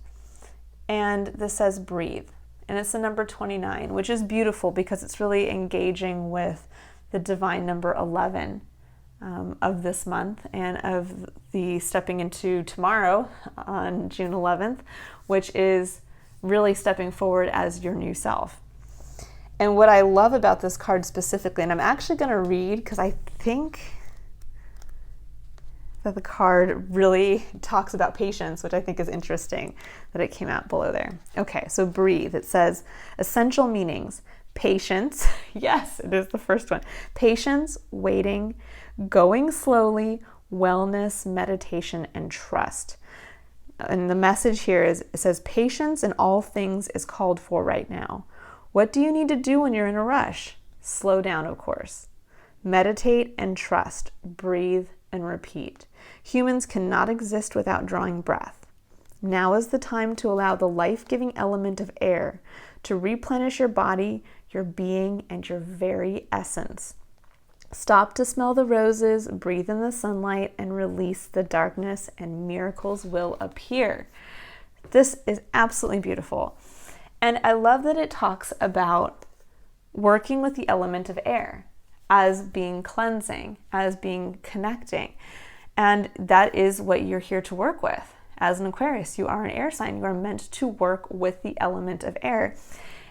And this says breathe. And it's the number 29, which is beautiful because it's really engaging with the divine number 11 of this month and of the stepping into tomorrow on June 11th, which is really stepping forward as your new self. And what I love about this card specifically, and I'm actually going to read because I think that the card really talks about patience, which I think is interesting that it came out below there. Okay, so breathe. It says essential meanings: patience. Yes, it is the first one. Patience, waiting, going slowly, wellness, meditation, and trust. And the message here is, it says patience in all things is called for right now. What do you need to do when you're in a rush? Slow down, of course. Meditate and trust. Breathe and repeat. Humans cannot exist without drawing breath. Now is the time to allow the life-giving element of air to replenish your body, your being, and your very essence. Stop to smell the roses, breathe in the sunlight, and release the darkness, and miracles will appear. This is absolutely beautiful. And I love that it talks about working with the element of air as being cleansing, as being connecting. And that is what you're here to work with. As an Aquarius, you are an air sign. You are meant to work with the element of air.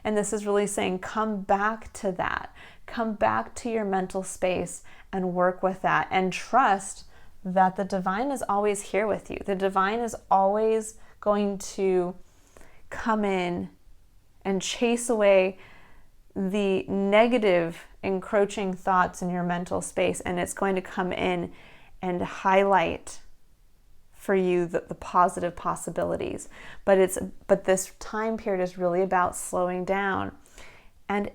And this is really saying, come back to that. Come back to your mental space and work with that. And trust that the divine is always here with you. The divine is always going to come in and chase away the negative encroaching thoughts in your mental space, and it's going to come in and highlight for you the positive possibilities. But this time period is really about slowing down and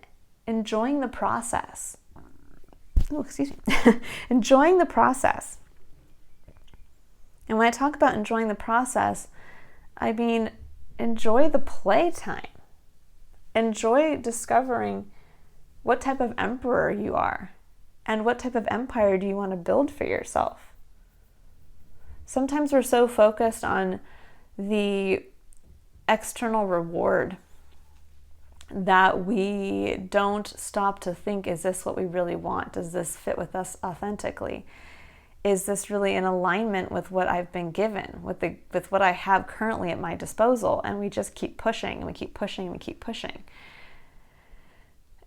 enjoying the process. Oh, excuse me. Enjoying the process. And when I talk about enjoying the process, I mean enjoy the playtime. Enjoy discovering what type of emperor you are. And what type of empire do you want to build for yourself? Sometimes we're so focused on the external reward that we don't stop to think, is this what we really want? Does this fit with us authentically? Is this really in alignment with what I've been given, with what I have currently at my disposal? And we just keep pushing and we keep pushing and we keep pushing.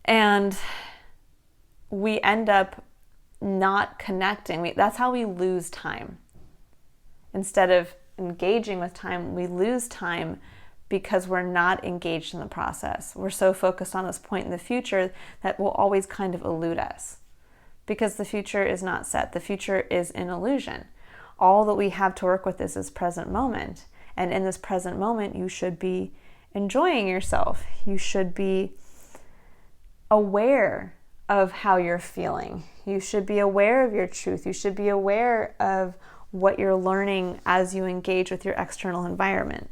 And we end up not connecting. That's how we lose time. Instead of engaging with time, we lose time because we're not engaged in the process. We're so focused on this point in the future that will always kind of elude us, because the future is not set. The future is an illusion. All that we have to work with is this present moment. And in this present moment, you should be enjoying yourself. You should be aware of how you're feeling. You should be aware of your truth. You should be aware of what you're learning as you engage with your external environment.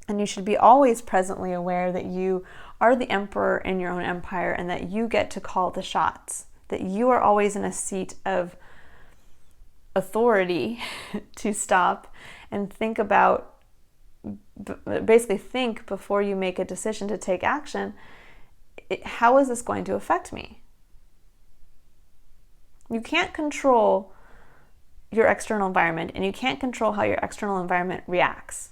And you should be always presently aware that you are the emperor in your own empire and that you get to call the shots, that you are always in a seat of authority to stop and think about, basically think before you make a decision to take action. How is this going to affect me? You can't control your external environment, and you can't control how your external environment reacts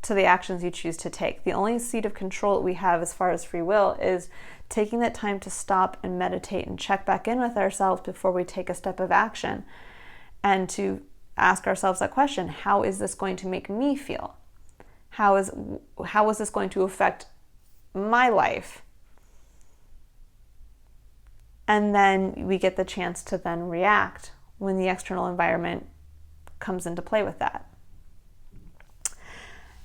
to the actions you choose to take. The only seat of control that we have as far as free will is taking that time to stop and meditate and check back in with ourselves before we take a step of action, and to ask ourselves that question: how is this going to make me feel? How is this going to affect my life? And then we get the chance to then react when the external environment comes into play with that.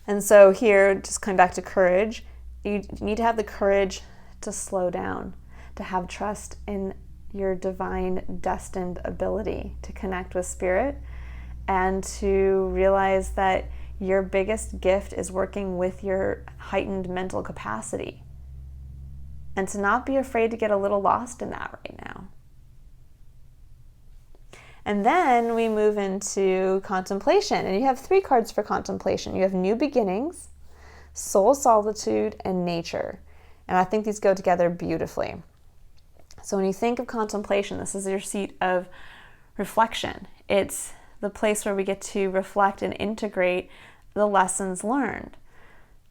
And so here, just coming back to courage, you need to have the courage to slow down, to have trust in your divine destined ability to connect with spirit, and to realize that your biggest gift is working with your heightened mental capacity, and to not be afraid to get a little lost in that right now. And then we move into contemplation, and you have 3 cards for contemplation. You have new beginnings, soul solitude, and nature. And I think these go together beautifully. So when you think of contemplation, this is your seat of reflection. It's the place where we get to reflect and integrate the lessons learned.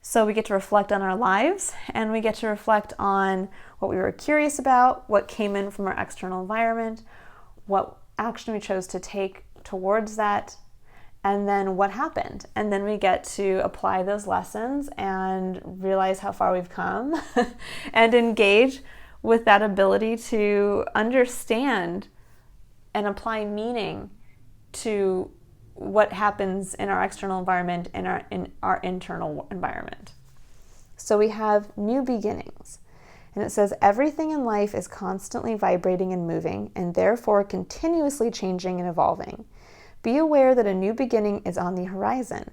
So we get to reflect on our lives, and we get to reflect on what we were curious about, what came in from our external environment, what action we chose to take towards that, and then what happened. And then we get to apply those lessons and realize how far we've come and engage with that ability to understand and apply meaning to what happens in our external environment and in our internal environment. So we have new beginnings. And it says, everything in life is constantly vibrating and moving, and therefore continuously changing and evolving. Be aware that a new beginning is on the horizon.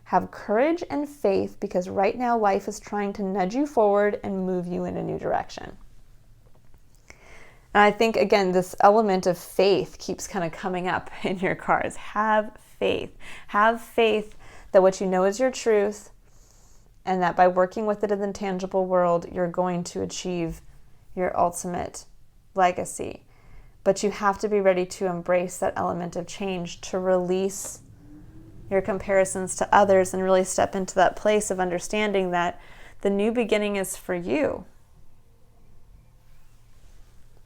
Have courage and faith, because right now life is trying to nudge you forward and move you in a new direction. And I think, again, this element of faith keeps kind of coming up in your cards. Have faith. Have faith that what you know is your truth, and that by working with it in the tangible world, you're going to achieve your ultimate legacy. But you have to be ready to embrace that element of change, to release your comparisons to others and really step into that place of understanding that the new beginning is for you.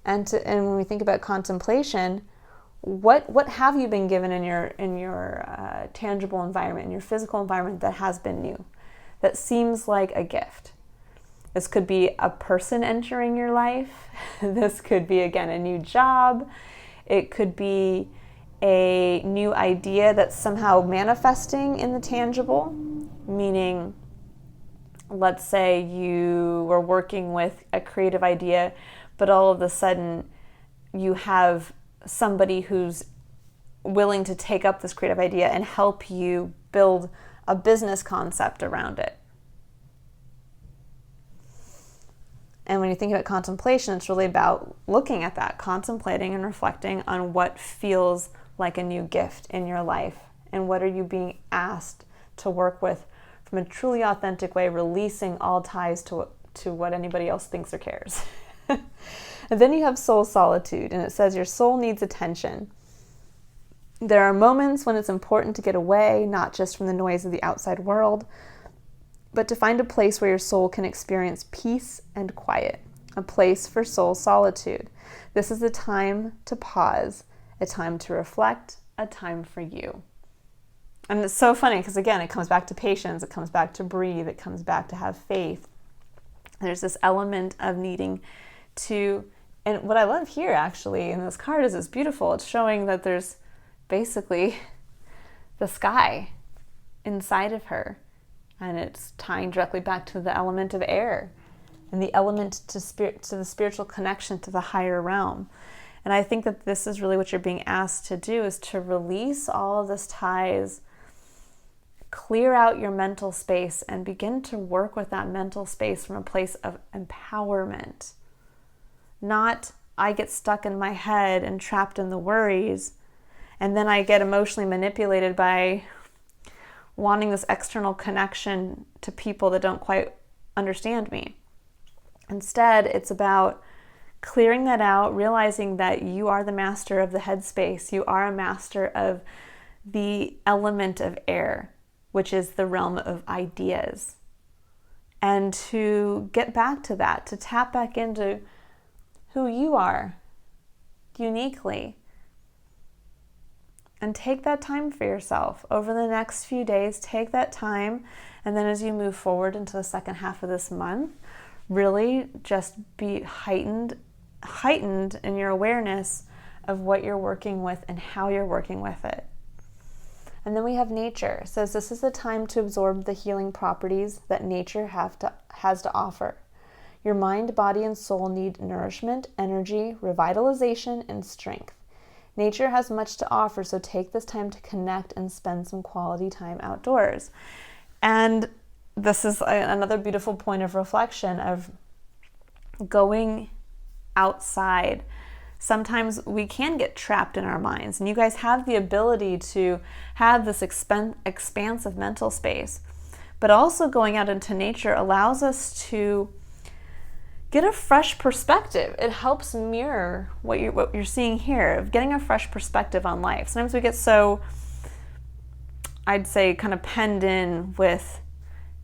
And when we think about contemplation, what have you been given in your tangible environment, in your physical environment, that has been new, that seems like a gift? This could be a person entering your life. This could be, again, a new job. It could be a new idea that's somehow manifesting in the tangible, meaning, let's say you were working with a creative idea, but all of a sudden you have somebody who's willing to take up this creative idea and help you build a business concept around it. And when you think about contemplation, it's really about looking at that, contemplating and reflecting on what feels like a new gift in your life, and what are you being asked to work with from a truly authentic way, releasing all ties to what anybody else thinks or cares. And then you have soul solitude, and it says your soul needs attention. There are moments when it's important to get away, not just from the noise of the outside world, but to find a place where your soul can experience peace and quiet, a place for soul solitude. This is a time to pause, a time to reflect, a time for you. And it's so funny because, again, it comes back to patience, it comes back to breathe, it comes back to have faith. There's this element of needing to, and what I love here actually in this card is it's beautiful. It's showing that there's basically the sky inside of her, and it's tying directly back to the element of air and the element to the spiritual connection to the higher realm. And I think that this is really what you're being asked to do, is to release all of this ties, clear out your mental space, and begin to work with that mental space from a place of empowerment. Not, I get stuck in my head and trapped in the worries, and then I get emotionally manipulated by wanting this external connection to people that don't quite understand me. Instead, it's about clearing that out, realizing that you are the master of the headspace. You are a master of the element of air, which is the realm of ideas. And to get back to that, to tap back into who you are uniquely. And take that time for yourself. Over the next few days, take that time. And then as you move forward into the second half of this month, really just be heightened in your awareness of what you're working with and how you're working with it. And then we have nature. It says this is the time to absorb the healing properties that nature has to offer. Your mind, body, and soul need nourishment, energy, revitalization, and strength. Nature has much to offer, so take this time to connect and spend some quality time outdoors. And this is another beautiful point of reflection of going outside. Sometimes we can get trapped in our minds, and you guys have the ability to have this expansive mental space. But also going out into nature allows us to get a fresh perspective. It helps mirror what you're seeing here, of getting a fresh perspective on life. Sometimes we get so, I'd say, kind of penned in with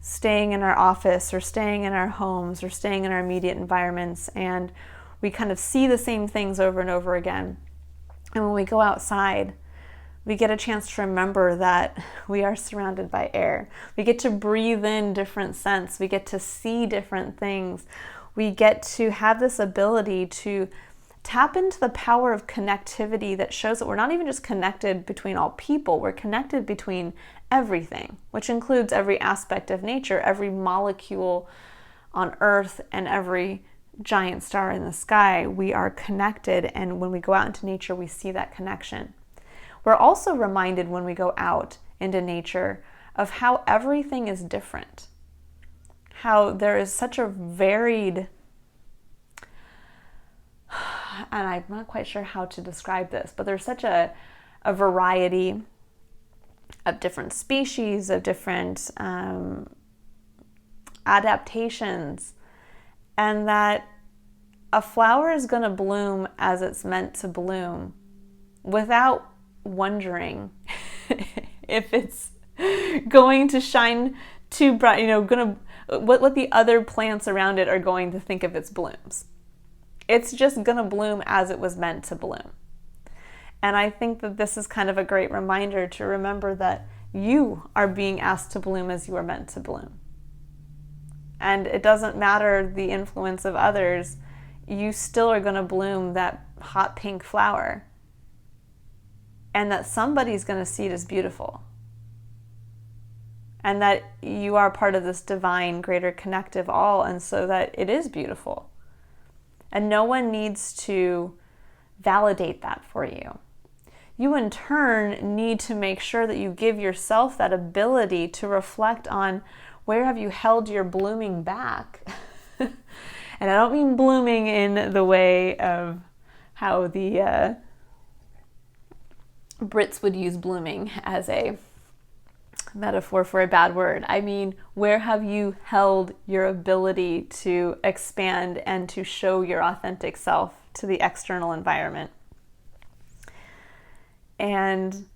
staying in our office or staying in our homes or staying in our immediate environments, and we kind of see the same things over and over again. And when we go outside, we get a chance to remember that we are surrounded by air. We get to breathe in different scents. We get to see different things. We get to have this ability to tap into the power of connectivity that shows that we're not even just connected between all people, we're connected between everything, which includes every aspect of nature, every molecule on Earth, and every giant star in the sky. We are connected, and when we go out into nature, we see that connection. We're also reminded when we go out into nature of how everything is different. How there is such a varied, and I'm not quite sure how to describe this, but there's such a variety of different species, of different adaptations, and that a flower is going to bloom as it's meant to bloom without wondering if it's going to shine too bright, what the other plants around it are going to think of its blooms. It's just going to bloom as it was meant to bloom. And I think that this is kind of a great reminder to remember that you are being asked to bloom as you are meant to bloom. And it doesn't matter the influence of others, you still are going to bloom that hot pink flower. And that somebody's going to see it as beautiful. And that you are part of this divine, greater connective all, and so that it is beautiful. And no one needs to validate that for you. You, in turn, need to make sure that you give yourself that ability to reflect on where have you held your blooming back And I don't mean blooming in the way of how the Brits would use blooming as a metaphor for a bad word. I mean, where have you held your ability to expand and to show your authentic self to the external environment? And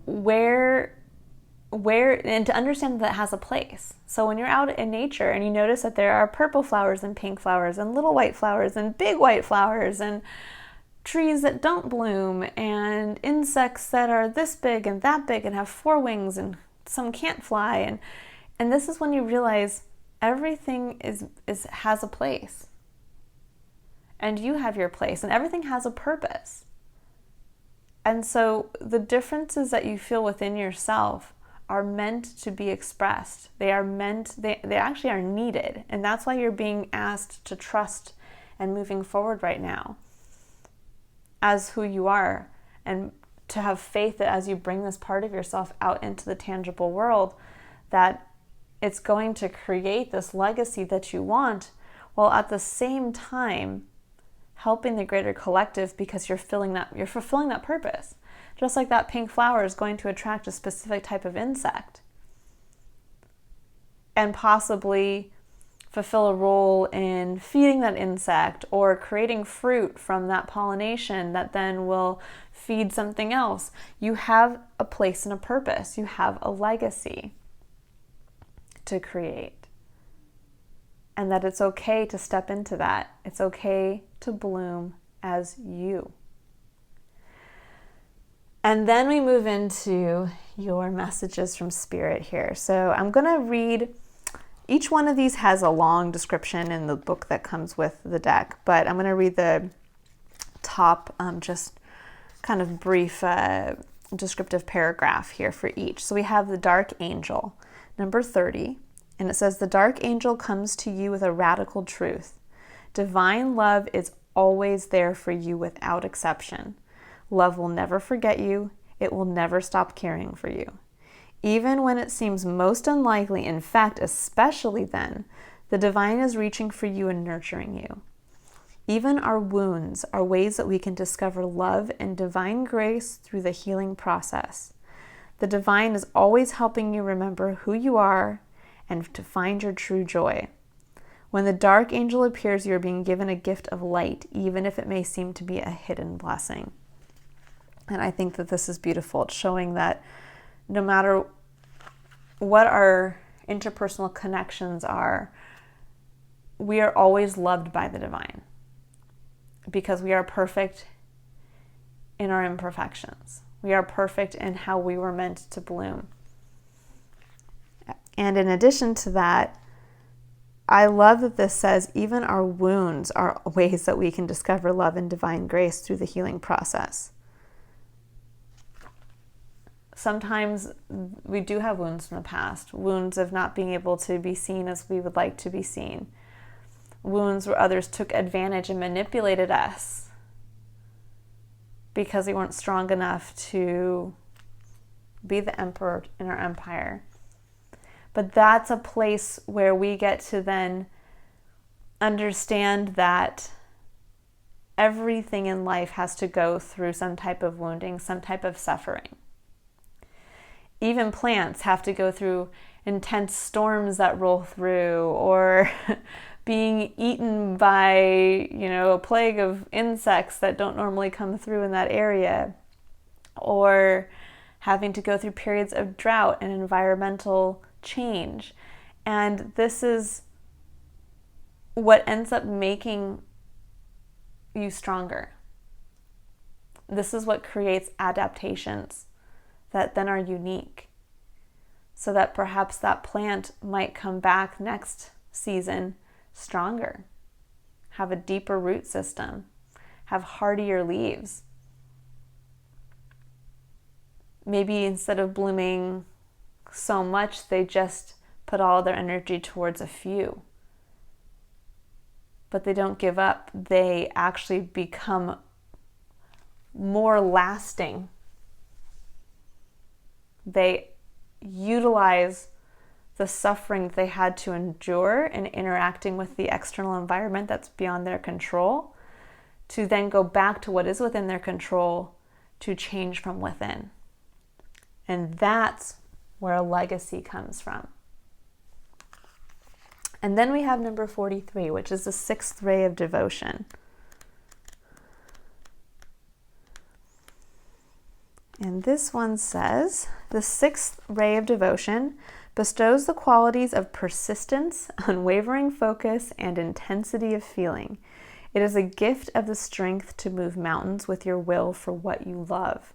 where and to understand that it has a place. So when you're out in nature and you notice that there are purple flowers and pink flowers and little white flowers and big white flowers and trees that don't bloom and insects that are this big and that big and have 4 wings and some can't fly, and this is when you realize everything has a place, and you have your place, and everything has a purpose. And so the differences that you feel within yourself are meant to be expressed. They actually are needed, and that's why you're being asked to trust and moving forward right now as who you are, and to have faith that as you bring this part of yourself out into the tangible world, that it's going to create this legacy that you want, while at the same time helping the greater collective, because you're fulfilling that purpose. Just like that pink flower is going to attract a specific type of insect and possibly fulfill a role in feeding that insect or creating fruit from that pollination that then will feed something else. You have a place and a purpose. You have a legacy to create. And that it's okay to step into that. It's okay to bloom as you. And then we move into your messages from Spirit here. So I'm going to read. Each one of these has a long description in the book that comes with the deck, but I'm going to read the top, just kind of brief descriptive paragraph here for each. So we have the Dark Angel, number 30, and it says, "The Dark Angel comes to you with a radical truth. Divine love is always there for you without exception. Love will never forget you. It will never stop caring for you. Even when it seems most unlikely, in fact, especially then, the divine is reaching for you and nurturing you. Even our wounds are ways that we can discover love and divine grace through the healing process. The divine is always helping you remember who you are and to find your true joy. When the dark angel appears, you are being given a gift of light, even if it may seem to be a hidden blessing." And I think that this is beautiful. It's showing that no matter what our interpersonal connections are, we are always loved by the divine, because we are perfect in our imperfections. We are perfect in how we were meant to bloom. And in addition to that, I love that this says even our wounds are ways that we can discover love and divine grace through the healing process. Sometimes we do have wounds from the past, wounds of not being able to be seen as we would like to be seen, wounds where others took advantage and manipulated us because we weren't strong enough to be the emperor in our empire. But that's a place where we get to then understand that everything in life has to go through some type of wounding, some type of suffering. Even plants have to go through intense storms that roll through, or being eaten by, a plague of insects that don't normally come through in that area, or having to go through periods of drought and environmental change. And this is what ends up making you stronger. This is what creates adaptations that then are unique, so that perhaps that plant might come back next season stronger, have a deeper root system, have hardier leaves. Maybe instead of blooming so much, they just put all their energy towards a few. But they don't give up. They actually become more lasting. They utilize the suffering they had to endure in interacting with the external environment that's beyond their control, to then go back to what is within their control to change from within. And that's where a legacy comes from. And then we have number 43, which is the 6th ray of devotion. And this one says, the 6th ray of devotion bestows the qualities of persistence, unwavering focus, and intensity of feeling. It is a gift of the strength to move mountains with your will for what you love.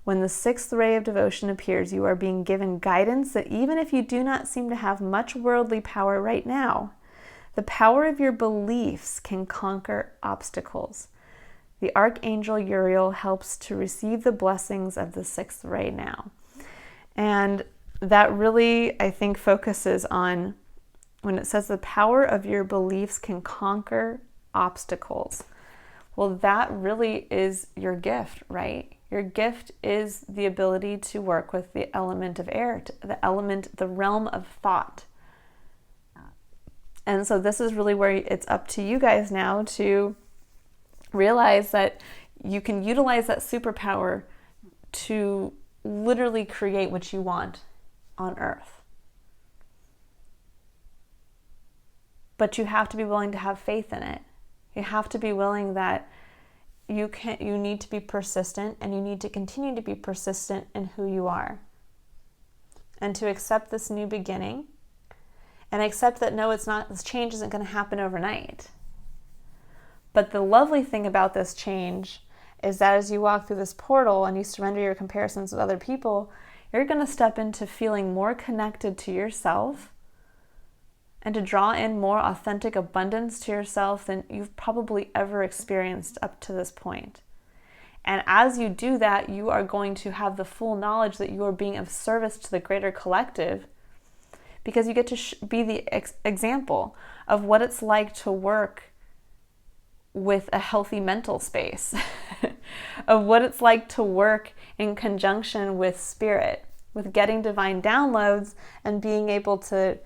When the 6th ray of devotion appears, you are being given guidance that even if you do not seem to have much worldly power right now, the power of your beliefs can conquer obstacles. The Archangel Uriel helps to receive the blessings of the 6th ray now. And that really, I think, focuses on when it says the power of your beliefs can conquer obstacles. Well, that really is your gift, right? Your gift is the ability to work with the element of air, the realm of thought. And so this is really where it's up to you guys now to realize that you can utilize that superpower to literally create what you want on Earth. But you have to be willing to have faith in it. You have to be willing that you need to be persistent, and you need to continue to be persistent in who you are. And to accept this new beginning, and accept that no, this change isn't going to happen overnight. But the lovely thing about this change is that as you walk through this portal and you surrender your comparisons with other people, you're going to step into feeling more connected to yourself and to draw in more authentic abundance to yourself than you've probably ever experienced up to this point. And as you do that, you are going to have the full knowledge that you are being of service to the greater collective, because you get to be the example of what it's like to work with a healthy mental space, of what it's like to work in conjunction with spirit, with getting divine downloads and being able to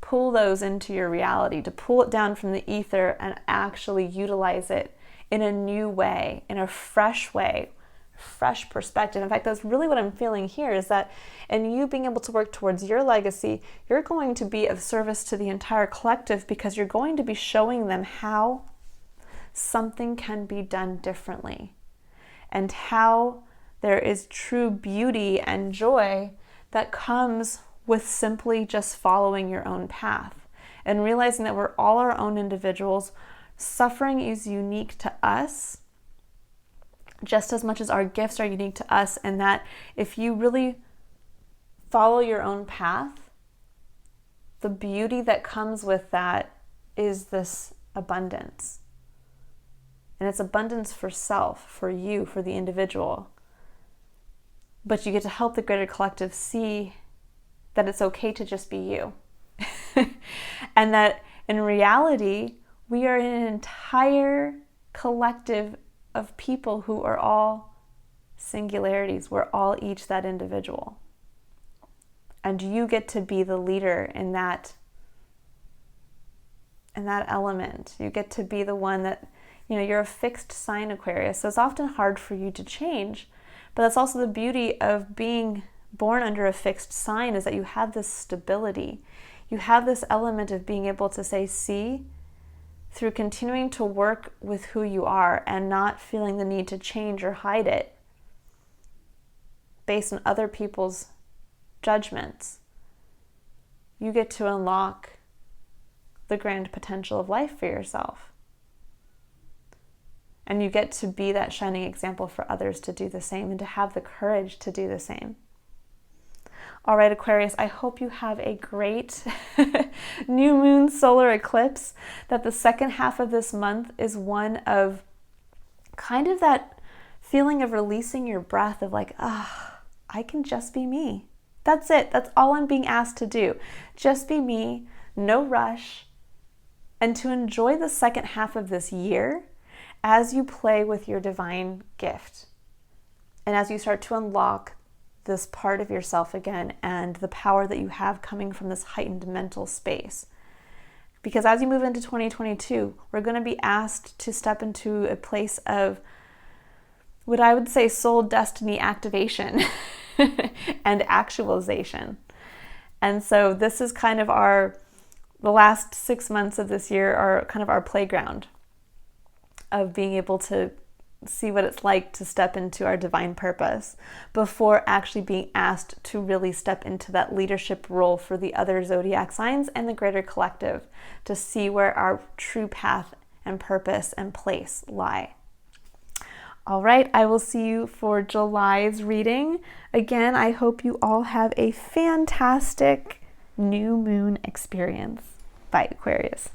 pull those into your reality, to pull it down from the ether and actually utilize it in a new way, in a fresh way, fresh perspective. In fact, that's really what I'm feeling here, is that in you being able to work towards your legacy, you're going to be of service to the entire collective, because you're going to be showing them how something can be done differently, and how there is true beauty and joy that comes with simply just following your own path and realizing that we're all our own individuals. Suffering is unique to us just as much as our gifts are unique to us, and that if you really follow your own path, the beauty that comes with that is this abundance. And it's abundance for self, for you, for the individual. But you get to help the greater collective see that it's okay to just be you. And that in reality, we are an entire collective of people who are all singularities. We're all each that individual. And you get to be the leader in that element. You get to be the one that, you're a fixed sign, Aquarius. So it's often hard for you to change, but that's also the beauty of being born under a fixed sign, is that you have this stability. You have this element of being able to say, see, through continuing to work with who you are and not feeling the need to change or hide it based on other people's judgments, you get to unlock the grand potential of life for yourself. And you get to be that shining example for others to do the same, and to have the courage to do the same. All right, Aquarius, I hope you have a great new moon solar eclipse, that the second half of this month is one of kind of that feeling of releasing your breath, of like, I can just be me. That's it. That's all I'm being asked to do. Just be me, no rush, and to enjoy the second half of this year as you play with your divine gift and as you start to unlock this part of yourself again and the power that you have coming from this heightened mental space. Because as you move into 2022, we're going to be asked to step into a place of what I would say soul destiny activation and actualization. And so this is kind of the last 6 months of this year are kind of our playground of being able to see what it's like to step into our divine purpose before actually being asked to really step into that leadership role for the other zodiac signs and the greater collective to see where our true path and purpose and place lie. All right, I will see you for July's reading. Again, I hope you all have a fantastic new moon experience. Bye, Aquarius.